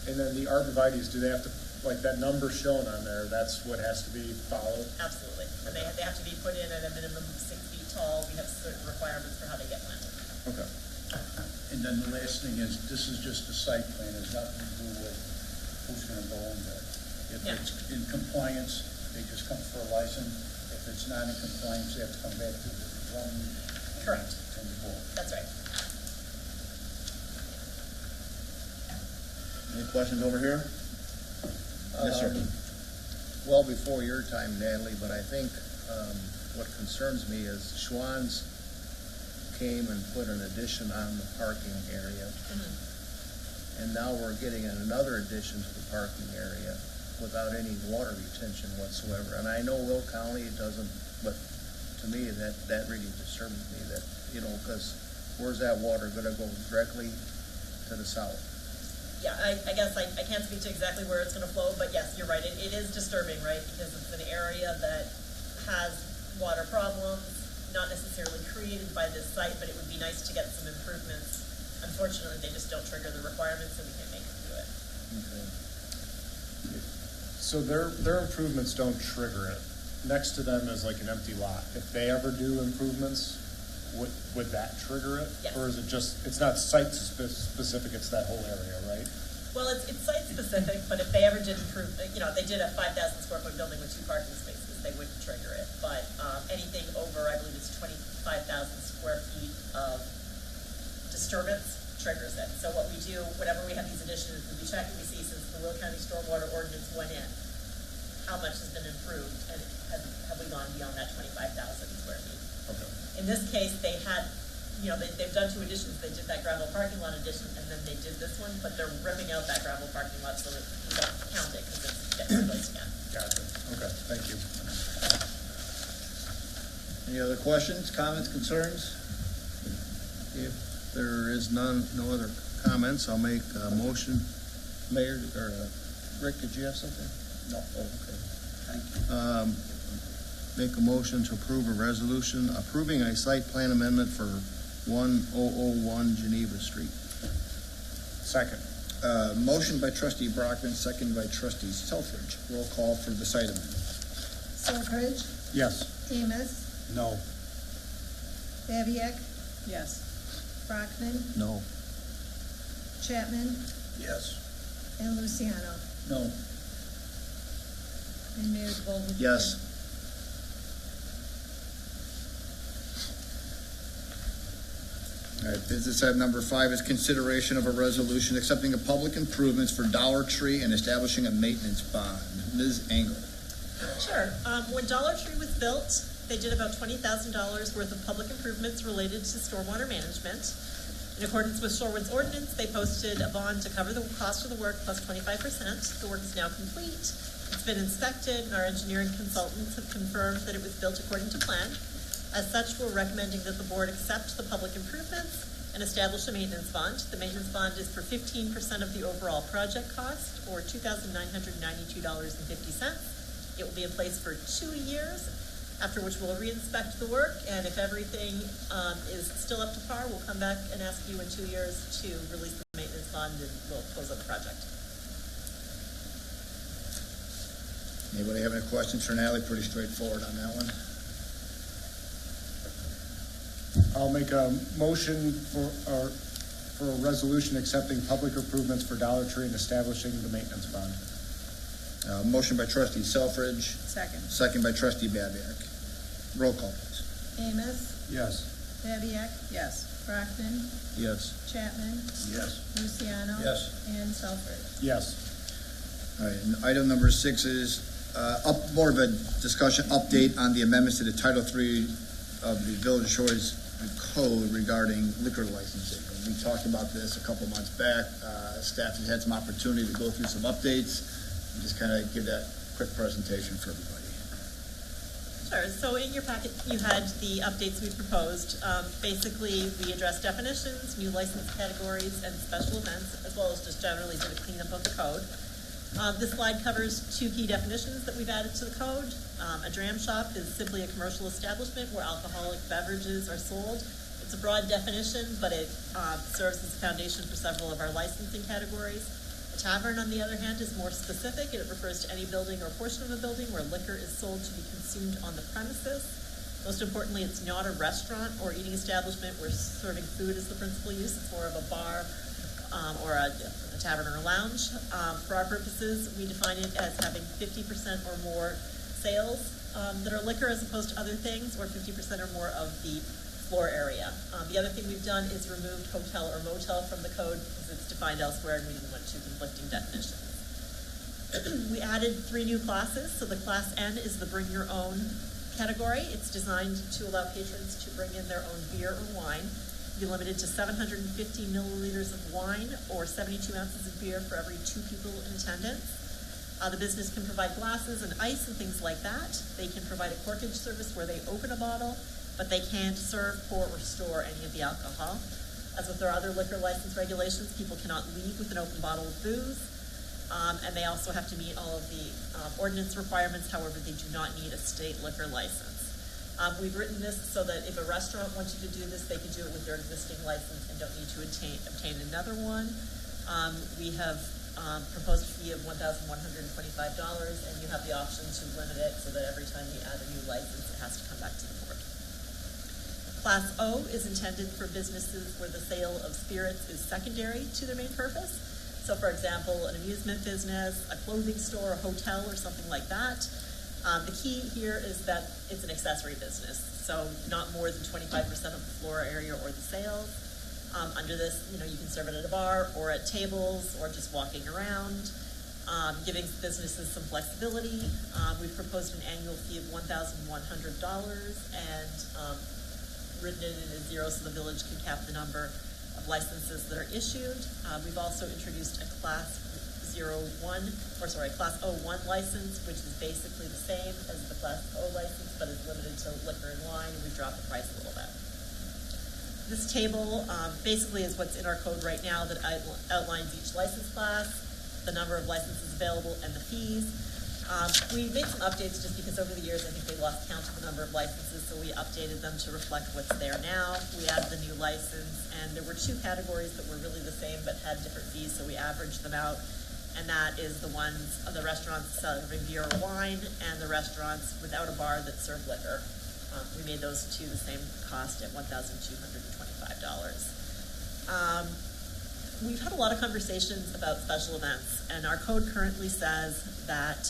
And then the arborvitaes, do they have to, like that number shown on there, that's what has to be followed? Absolutely. And they have to be put in at a minimum of 6 feet tall. We have certain requirements for how they get planted. Okay. And then the last thing is, this is just a site plan, it's nothing to do with who's gonna go in there. If Yeah. it's in compliance, they just come for a license. If it's not in compliance, they have to come back to the zoning. Correct. And the board. That's right. Any questions over here? Yes, sir. Well before your time, Natalie, but I think what concerns me is Schwann's came and put an addition on the parking area. Mm-hmm. And now we're getting another addition to the parking area without any water retention whatsoever. And I know Will County doesn't, but to me, that really disturbs me that, because where's that water gonna go? Directly to the south? Yeah, I guess I can't speak to exactly where it's going to flow, but yes, you're right. It is disturbing, right? Because it's an area that has water problems, not necessarily created by this site, but it would be nice to get some improvements. Unfortunately, they just don't trigger the requirements, so we can't make them do it. Okay. So their improvements don't trigger it. Next to them is like an empty lot. If they ever do improvements, would that trigger it? Yes. Or is it just, it's not site specific, it's that whole area, right? Well, it's site specific, but if they ever did improve, they did a 5,000 square foot building with 2 parking spaces, they wouldn't trigger it. But anything over, I believe it's 25,000 square feet of disturbance triggers it. So what we do, whenever we have these additions, we check and we see, since the Will County Stormwater Ordinance went in, how much has been improved, and have we gone beyond that 25,000 square feet. Okay. In this case, they had, they've done 2 additions. They did that gravel parking lot addition, and then they did this one, but they're ripping out that gravel parking lot so that you don't count it because it's getting replaced again. Gotcha. Okay, thank you. Any other questions, comments, concerns? If there is no other comments, I'll make a motion. Mayor, or Rick, did you have something? No. Oh, okay. Thank you. Make a motion to approve a resolution approving a site plan amendment for 1001 Geneva Street. Second. Motion by trustee Brockman, second by trustee Selfridge. Roll call for the site amendment. Selfridge, Yes. Demus, No. Babiak, Yes. Brockman, No. Chapman, Yes. and Luciano. No. And Mayor DeVoe. Yes. All right, business item number 5 is consideration of a resolution accepting a public improvements for Dollar Tree and establishing a maintenance bond. Ms. Engel. Sure. When Dollar Tree was built, they did about $20,000 worth of public improvements related to stormwater management. In accordance with Shorewood's ordinance, they posted a bond to cover the cost of the work plus 25%. The work is now complete. It's been inspected, and our engineering consultants have confirmed that it was built according to plan. As such, we're recommending that the board accept the public improvements and establish a maintenance bond. The maintenance bond is for 15% of the overall project cost, or $2,992.50. It will be in place for 2 years, after which we'll re-inspect the work, and if everything is still up to par, we'll come back and ask you in 2 years to release the maintenance bond, and we'll close out the project. Anybody have any questions for Natalie? Pretty straightforward on that one. I'll make a motion for a resolution accepting public improvements for Dollar Tree and establishing the maintenance bond. Motion by trustee Selfridge, Second. second by trustee Babiak. Roll call, please. Amos, Yes. Babiak, Yes. Brockman, Yes. Chapman, Yes. Luciano. Yes. And Selfridge. Yes. All right, and item number 6 is more of a discussion update on the amendments to the Title III of the Village of Shorewood Code regarding liquor licensing. We talked about this a couple months back. Staff has had some opportunity to go through some updates and just kind of give that quick presentation for everybody. Sure. So in your packet, you had the updates we proposed. Basically, we addressed definitions, new license categories, and special events, as well as just generally did a cleanup of the code. This slide covers 2 key definitions that we've added to the code. A dram shop is simply a commercial establishment where alcoholic beverages are sold. It's a broad definition, but it serves as a foundation for several of our licensing categories. A tavern, on the other hand, is more specific. It refers to any building or portion of a building where liquor is sold to be consumed on the premises. Most importantly, it's not a restaurant or eating establishment where serving food is the principal use. It's more of a bar or a tavern or a lounge. For our purposes, we define it as having 50% or more sales that are liquor as opposed to other things, or 50% or more of the floor area. The other thing we've done is removed hotel or motel from the code because it's defined elsewhere and we didn't want 2 conflicting definitions. We added 3 new classes. So the class N is the bring your own category. It's designed to allow patrons to bring in their own beer or wine. Be limited to 750 milliliters of wine or 72 ounces of beer for every 2 people in attendance. The business can provide glasses and ice and things like that. They can provide a corkage service where they open a bottle, but they can't serve, pour, or store any of the alcohol. As with our other liquor license regulations, people cannot leave with an open bottle of booze, and they also have to meet all of the ordinance requirements. However, they do not need a state liquor license. We've written this so that if a restaurant wanted to do this, they could do it with their existing license and don't need to obtain another one. We have proposed a fee of $1,125, and you have the option to limit it so that every time you add a new license, it has to come back to the board. Class O is intended for businesses where the sale of spirits is secondary to their main purpose. So, for example, an amusement business, a clothing store, a hotel, or something like that. The key here is that it's an accessory business, so not more than 25% of the floor area or the sales. Under this, you can serve it at a bar or at tables or just walking around. giving businesses some flexibility. We've proposed an annual fee of $1,100 and written it in a zero so the village can cap the number of licenses that are issued. We've also introduced a Class Class O1 license, which is basically the same as the Class O license, but is limited to liquor and wine, and we've dropped the price a little bit. This table basically is what's in our code right now that outlines each license class, the number of licenses available, and the fees. We made some updates just because over the years I think they lost count of the number of licenses, so we updated them to reflect what's there now. We added the new license, and there were two categories that were really the same but had different fees, so we averaged them out. And that is the ones of the restaurants serving beer or wine and the restaurants without a bar that serve liquor. We made those two the same cost at $1,225. We've had a lot of conversations about special events, and our code currently says that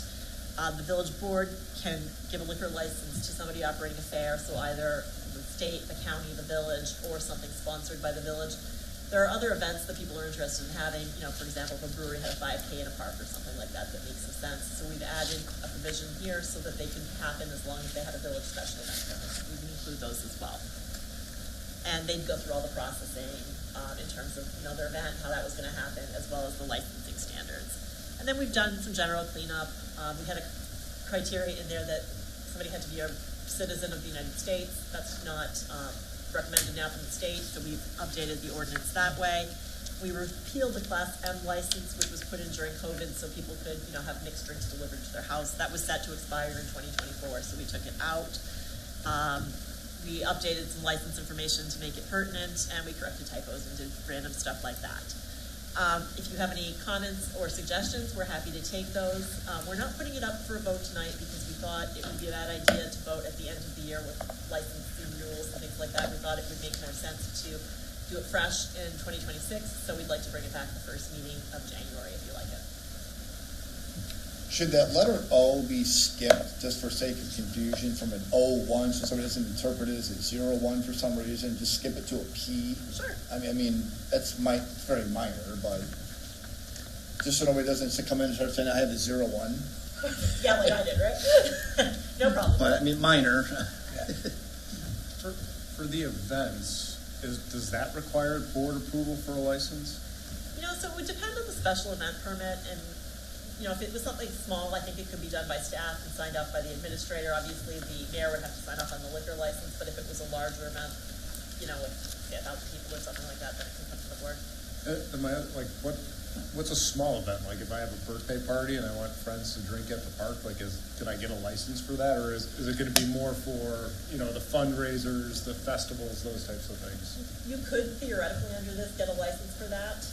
the village board can give a liquor license to somebody operating a fair, so either the state, the county, the village, or something sponsored by the village. There are other events that people are interested in having, for example, if a brewery had a 5K in a park or something like that, that makes some sense. So we've added a provision here so that they can happen as long as they have a village special event permit. We can include those as well. And they'd go through all the processing in terms of, their event, how that was going to happen, as well as the licensing standards. And then we've done some general cleanup. We had a criteria in there that somebody had to be a citizen of the United States. That's not recommended now from the state, so we've updated the ordinance that way. We repealed the Class M license, which was put in during COVID, so people could, have mixed drinks delivered to their house. That was set to expire in 2024, so we took it out. We updated some license information to make it pertinent, and we corrected typos and did random stuff like that. If you have any comments or suggestions, we're happy to take those. We're not putting it up for a vote tonight because we thought it would be a bad idea to vote at the end of the year with licensing rules and things like that. We thought it would make more sense to do it fresh in 2026, so we'd like to bring it back the first meeting of January if you like it. Should that letter O be skipped just for sake of confusion from an O1 so somebody doesn't interpret it as a 01 for some reason? Just skip it to a P? Sure. I mean that's very minor, but just so nobody doesn't come in and start saying I have a 01. Yeah, like I did, right? No problem. But minor. For the events, does that require board approval for a license? So it would depend on the special event permit, and if it was something small, I think it could be done by staff and signed off by the administrator. Obviously, the mayor would have to sign off on the liquor license, but if it was a larger event, with 1,000 people or something like that, then it can come to the board. What's a small event? Like if I have a birthday party and I want friends to drink at the park, could I get a license for that, or is it going to be more for the fundraisers, the festivals, those types of things? You could theoretically under this get a license for that.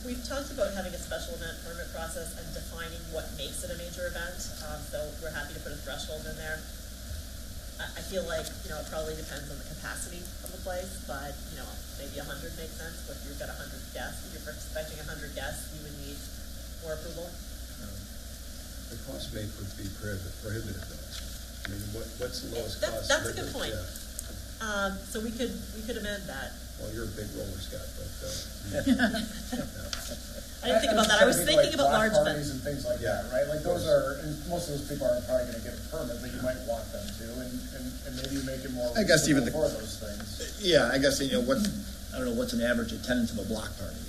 We've talked about having a special event permit process and defining what makes it a major event. So we're happy to put a threshold in there. I feel like, it probably depends on the capacity of the place, but, maybe 100 makes sense. But if you've got 100 guests, if you're expecting 100 guests, you would need more approval. The cost may be prohibitive though. I mean, what's the lowest cost? That's a good point. So we could amend that. Well, you're a big roller, Scott, but. I didn't think about that. I was thinking about large parties and things like that, right? Like those are, and most of those people aren't probably going to get a permit, but you might want them to, and maybe you make it more. I guess even for those things. Yeah, I guess what's an average attendance of a block party?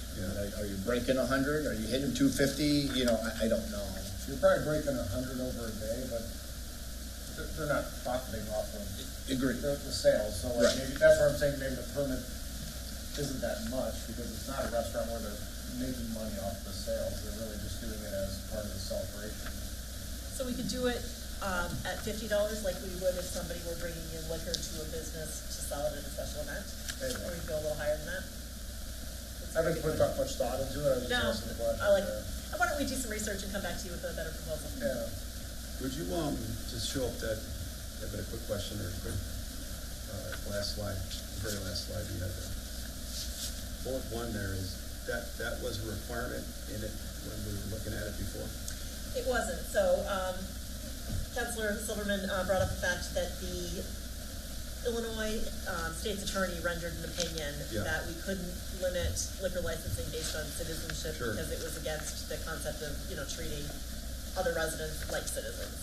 Are you breaking 100? Are you hitting 250? I don't know. You're probably breaking 100 over a day, but they're not profiting off of the sales. So right. Maybe that's where I'm saying maybe the permit isn't that much because it's not a restaurant where they're making money off the sales. They're really just doing it as part of the celebration. So we could do it at $50 like we would if somebody were bringing in liquor to a business to sell it at a special event. Or we could go a little higher than that. I haven't put that much thought into it. I was just asking the question. Why don't we do some research and come back to you with a better proposal? Yeah. Would you just show up that, I've got a quick question or a quick last slide, the very last slide you had there. Bullet 1 there is, that was a requirement in it when we were looking at it before? It wasn't. So Councilor Silverman brought up the fact that the Illinois state's attorney rendered an opinion that we couldn't limit liquor licensing based on citizenship because it was against the concept of treating other residents like citizens.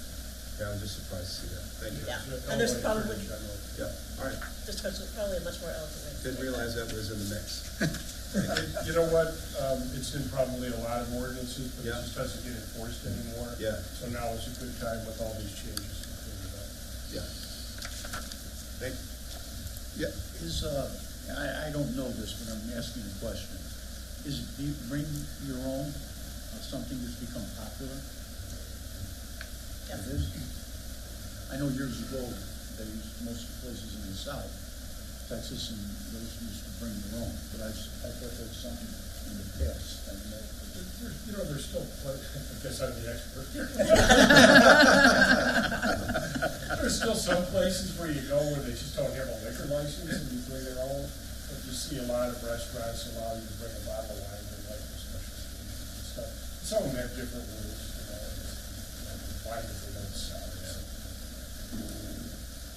Yeah, I'm just surprised to see that. Thank you. Yeah, There's no and there's way probably, in general. Yeah, all right. just probably a much more eloquent way. to Didn't say realize that was in the mix. You know what, it's in probably a lot of ordinances, but it Yeah. just doesn't get enforced anymore. Yeah. So now is a good time with all these changes to clean it up. Yeah. Thank Yeah. Is, I don't know this, but I'm asking a question. Is bring your own something that's become popular? Yes. It is? I know years ago, they used, most places in the South, Texas, and those used to bring their own, but I thought there was something in the past. I don't know. You know, there's still, I guess I'm the expert. There's still some places where you go where they just don't have a liquor license and you bring their own. But you see a lot of restaurants allow you to bring a bottle of wine and like for special occasions and stuff. Some of them have different rules, wine that they don't sell.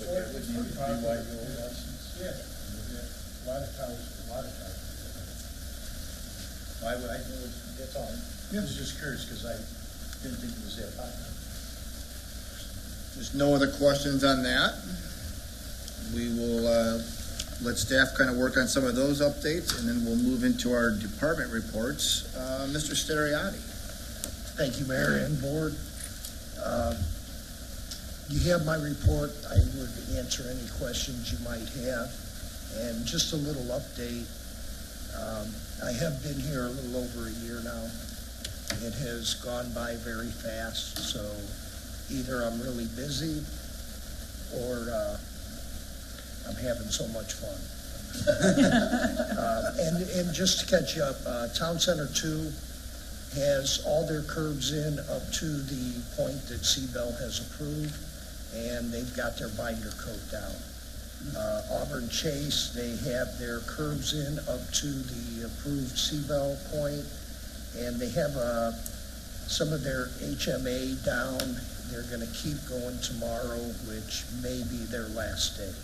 But that would need to be like your own license. Yeah, a lot of towns. I know that's all. I was just curious because I didn't think it was that popular. There's no other questions on that. We will let staff kind of work on some of those updates, and then we'll move into our department reports. Mr. Steriati. Thank you, Mayor and Board. You have my report. I would answer any questions you might have. And just a little update. I have been here a little over a year now. It has gone by very fast, so either I'm really busy or I'm having so much fun. And just to catch you up, Town Center 2 has all their curbs in up to the point that Seabell has approved, and they've got their binder coat down. Auburn Chase, they have their curbs in up to the approved Seabell point, and they have some of their HMA down. They're going to keep going tomorrow, which may be their last day.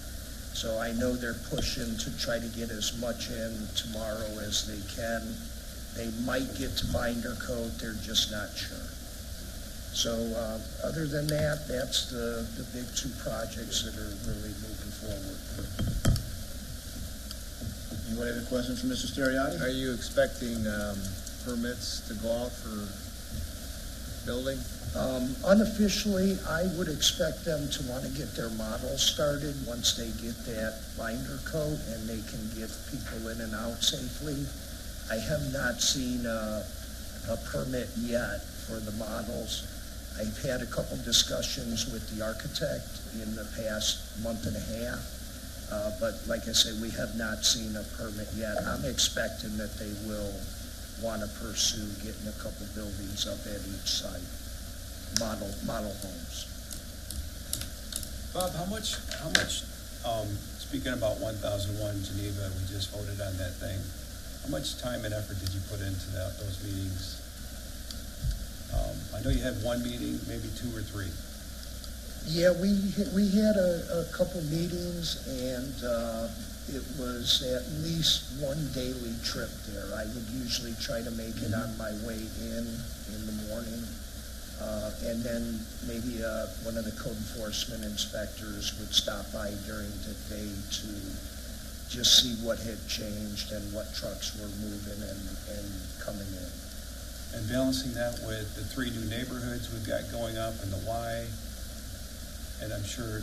So I know they're pushing to try to get as much in tomorrow as they can. They might get to binder coat, they're just not sure. So other than that, that's the big two projects that are really moving forward. Anybody have any questions for Mr. Steriati? Are you expecting permits to go out for building? Unofficially, I would expect them to want to get their models started once they get that binder coat and they can get people in and out safely. I have not seen a permit yet for the models. I've had a couple discussions with the architect in the past month and a half, but like I say, we have not seen a permit yet. I'm expecting that they will want to pursue getting a couple buildings up at each site, model homes. Bob, how much, speaking about 1001 Geneva, we just voted on that thing. How much time and effort did you put into those meetings? I know you had one meeting, maybe two or three. Yeah, we had a couple meetings, and it was at least one daily trip there. I would usually try to make it on my way in the morning, and then maybe one of the code enforcement inspectors would stop by during the day to just see what had changed and what trucks were moving and coming in. And balancing that with the 3 new neighborhoods we've got going up and the Y, and I'm sure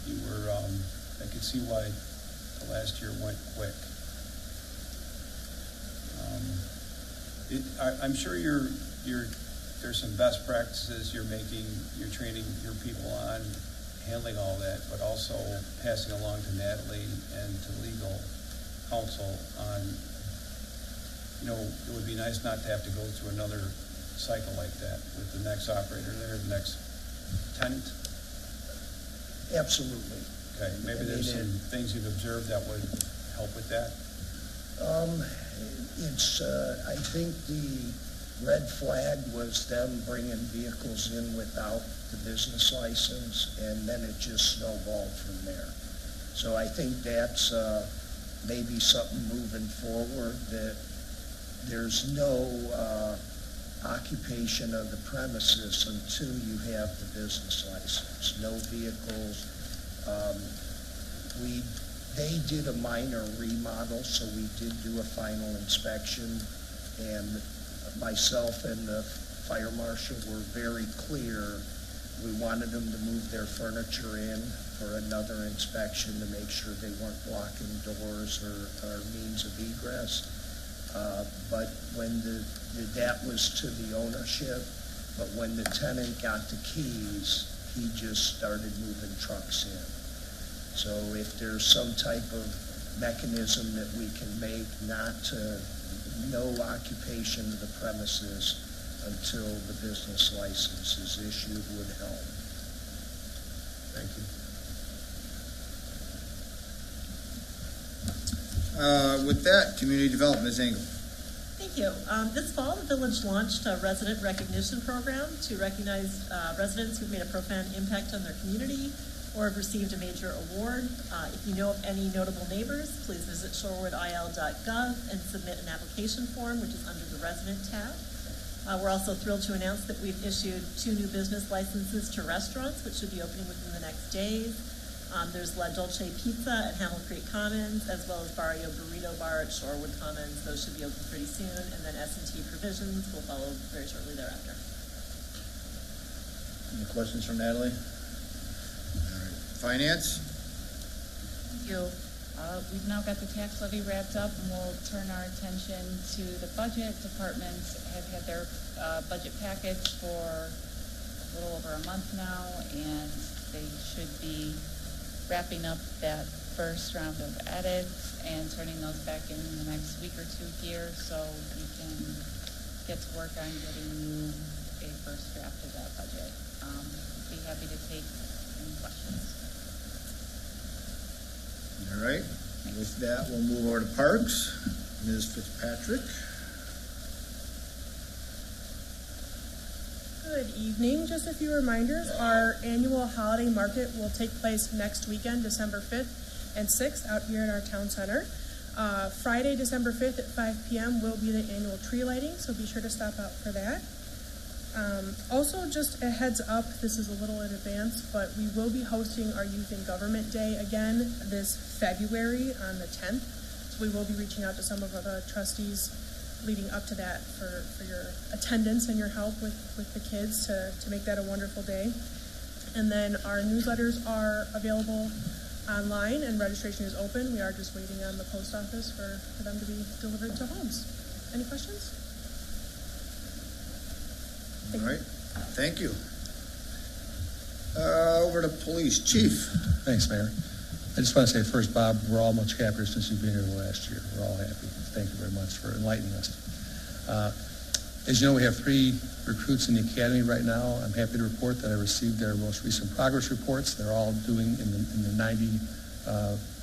you were, I could see why the last year went quick. I'm sure there's some best practices you're training your people on, handling all that, but also passing along to Natalie and to legal counsel on, it would be nice not to have to go through another cycle like that with the next operator there, the next tenant. Absolutely. Okay, maybe there's some things you've observed that would help with that? I think the red flag was them bringing vehicles in without the business license, and then it just snowballed from there. So I think that's maybe something moving forward, that there's no occupation of the premises until you have the business license. No vehicles. They did a minor remodel, so we did do a final inspection, and myself and the fire marshal were very clear. We wanted them to move their furniture in for another inspection to make sure they weren't blocking doors or means of egress. But when that was to the ownership, but when the tenant got the keys, he just started moving trucks in. So if there's some type of mechanism that we can make no occupation of the premises until the business license is issued would help. Thank you. With that, community development, Ms. Engel. Thank you. This fall, the village launched a resident recognition program to recognize residents who've made a profound impact on their community or have received a major award. If you know of any notable neighbors, please visit shorewoodil.gov and submit an application form, which is under the resident tab. We're also thrilled to announce that we've issued 2 new business licenses to restaurants, which should be opening within the next days. There's La Dolce Pizza at Hamel Creek Commons, as well as Barrio Burrito Bar at Shorewood Commons. Those should be open pretty soon, and then S&T Provisions will follow very shortly thereafter. Any questions from Natalie? Finance? Thank you. We've now got the tax levy wrapped up, and we'll turn our attention to the budget. Departments have had their budget package for a little over a month now, and they should be wrapping up that first round of edits and turning those back in the next week or 2 here, so you can get to work on getting you a first draft of that budget. Be happy to take any questions. All right. With that, we'll move over to Parks. Ms. Fitzpatrick. Good evening. Just a few reminders. Our annual holiday market will take place next weekend, December 5th and 6th, out here in our town center. Friday, December 5th at 5 p.m. will be the annual tree lighting, so be sure to stop out for that. Also, just a heads up, this is a little in advance, but we will be hosting our Youth in Government Day again this February on the 10th. So we will be reaching out to some of the trustees leading up to that for your attendance and your help with the kids to make that a wonderful day. And then our newsletters are available online and registration is open. We are just waiting on the post office for them to be delivered to homes. Any questions? All right, thank you. Over to Police Chief. Thanks, Mayor. I just want to say first, Bob, we're all much happier since you've been here the last year. We're all happy. Thank you very much for enlightening us. As you know, we have 3 recruits in the academy right now. I'm happy to report that I received their most recent progress reports. They're all doing in the 90,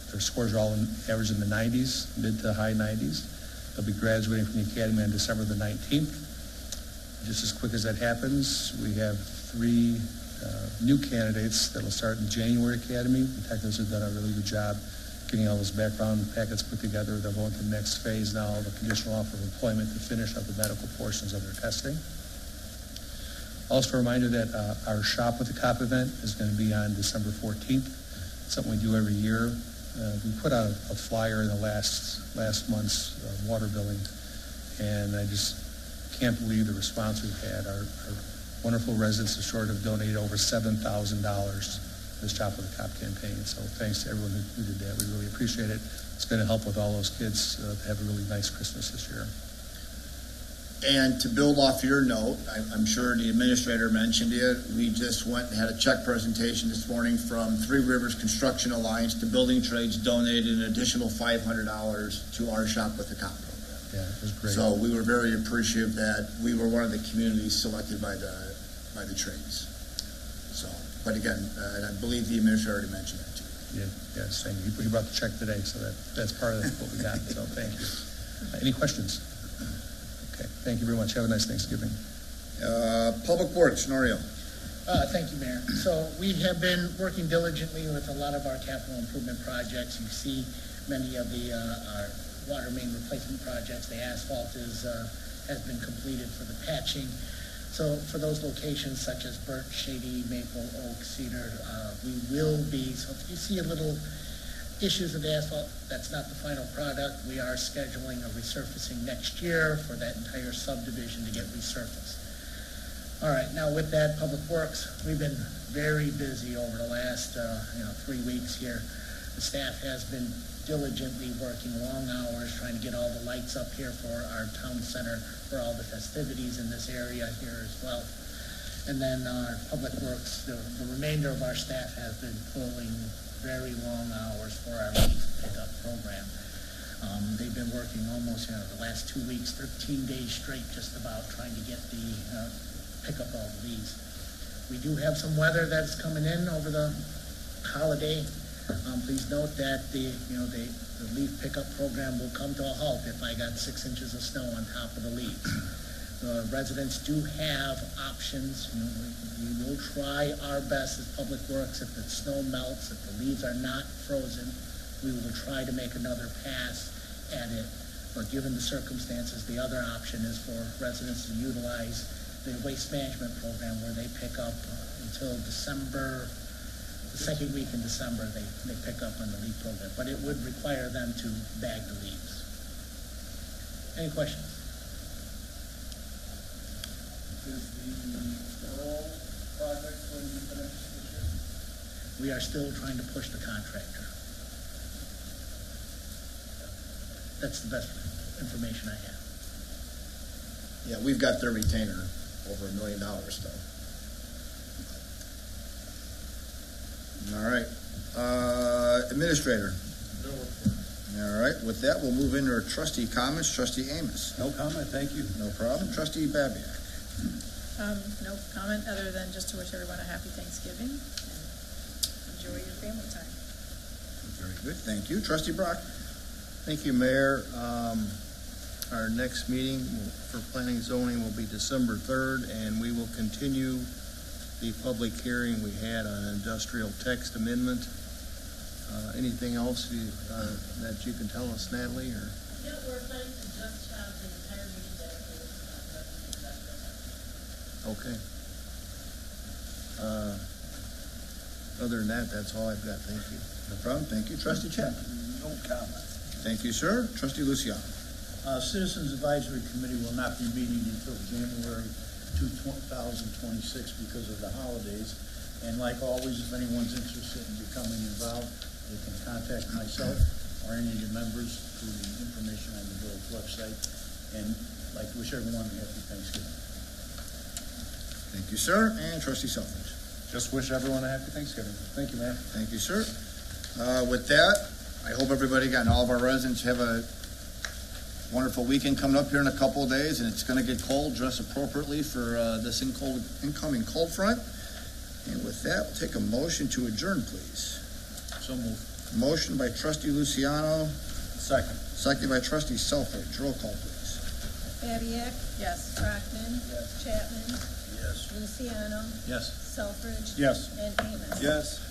their scores are all average in the 90s, mid to high 90s. They'll be graduating from the academy on December the 19th. Just as quick as that happens, we have 3 new candidates that will start in January Academy. The technicians have done a really good job getting all those background packets put together. They'll go into the next phase now, the conditional offer of employment to finish up the medical portions of their testing. Also a reminder that our Shop with the Cop event is going to be on December 14th. It's something we do every year. We put out a flyer in the last month's water billing, and I just can't believe the response we've had. Our wonderful residents of Short have donated over $7,000 to this Shop with the Cop campaign. So thanks to everyone who did that. We really appreciate it. It's going to help with all those kids to have a really nice Christmas this year. And to build off your note, I'm sure the administrator mentioned it, we just went and had a check presentation this morning from Three Rivers Construction Alliance to Building Trades, donated an additional $500 to our Shop with the Cop program. Yeah, it was great. So we were very appreciative that we were one of the communities selected by the trades. So, but again, and I believe the administrator already mentioned that too. Yeah, same. He brought the check today, so that's part of what we got. So thank you. Any questions? Okay, thank you very much. Have a nice Thanksgiving. Public Works, Norio. Thank you, Mayor. So we have been working diligently with a lot of our capital improvement projects. You see many of our water main replacement projects. The asphalt is has been completed for the patching. So for those locations such as Birch, Shady, Maple, Oak, Cedar, we will be, so if you see a little issues of asphalt, that's not the final product. We are scheduling a resurfacing next year for that entire subdivision to get resurfaced. All right, now with that, Public Works, we've been very busy over the last 3 weeks here. The staff has been diligently working long hours trying to get all the lights up here for our town center for all the festivities in this area here as well. And then our Public Works, the remainder of our staff has been pulling very long hours for our leaf pickup program. They've been working almost the last 2 weeks, 13 days straight, just about trying to get the pick up all the leaves. We do have some weather that's coming in over the holiday. Please note that the leaf pickup program will come to a halt if I got 6 inches of snow on top of the leaves. The residents do have options. We will try our best as Public Works. If the snow melts, if the leaves are not frozen, we will try to make another pass at it. But given the circumstances, the other option is for residents to utilize the waste management program where they pick up until December, the second week in December, they pick up on the leaf program. But it would require them to bag the leaves. Any questions? Is the Earl project going to be finished this year? We are still trying to push the contractor. That's the best information I have. Yeah, we've got their retainer over $1 million though. All right. Administrator. No report. All right. With that, we'll move into our trustee comments. Trustee Amos. No comment, thank you. No problem. Trustee Babiak. No comment other than just to wish everyone a happy Thanksgiving and enjoy your family time. Very good. Thank you. Trustee Brock. Thank you, Mayor. Our next meeting for planning and zoning will be December 3rd, and we will continue the public hearing we had on industrial text amendment. Anything else that you can tell us, Natalie? Or? Yeah, we're planning to just have the entire meeting dedicated to industrial. Okay. Other than that, that's all I've got. Thank you. No problem. Thank you. Trustee Chapman. No comment. Thank you, sir. Trustee Luciano. Citizens Advisory Committee will not be meeting until January 2026 because of the holidays. And like always, if anyone's interested in becoming involved, they can contact myself or any of your members through the information on the village website. And I'd like to wish everyone a happy Thanksgiving. Thank you, sir. And Trustee Selfridge. Just wish everyone a happy Thanksgiving. Thank you, Mayor. Thank you, sir. With that, I hope everybody got, and all of our residents have a wonderful weekend coming up here in a couple of days, and it's going to get cold. Dress appropriately for this incoming cold front. And with that, we'll take a motion to adjourn, please. So moved. Motion by Trustee Luciano. Second. Second by Trustee Selfridge. Roll call, please. Babiak? Yes. Brockman? Yes. Chapman? Yes. Luciano? Yes. Selfridge? Yes. And Amos? Yes.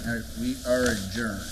All right, we are adjourned.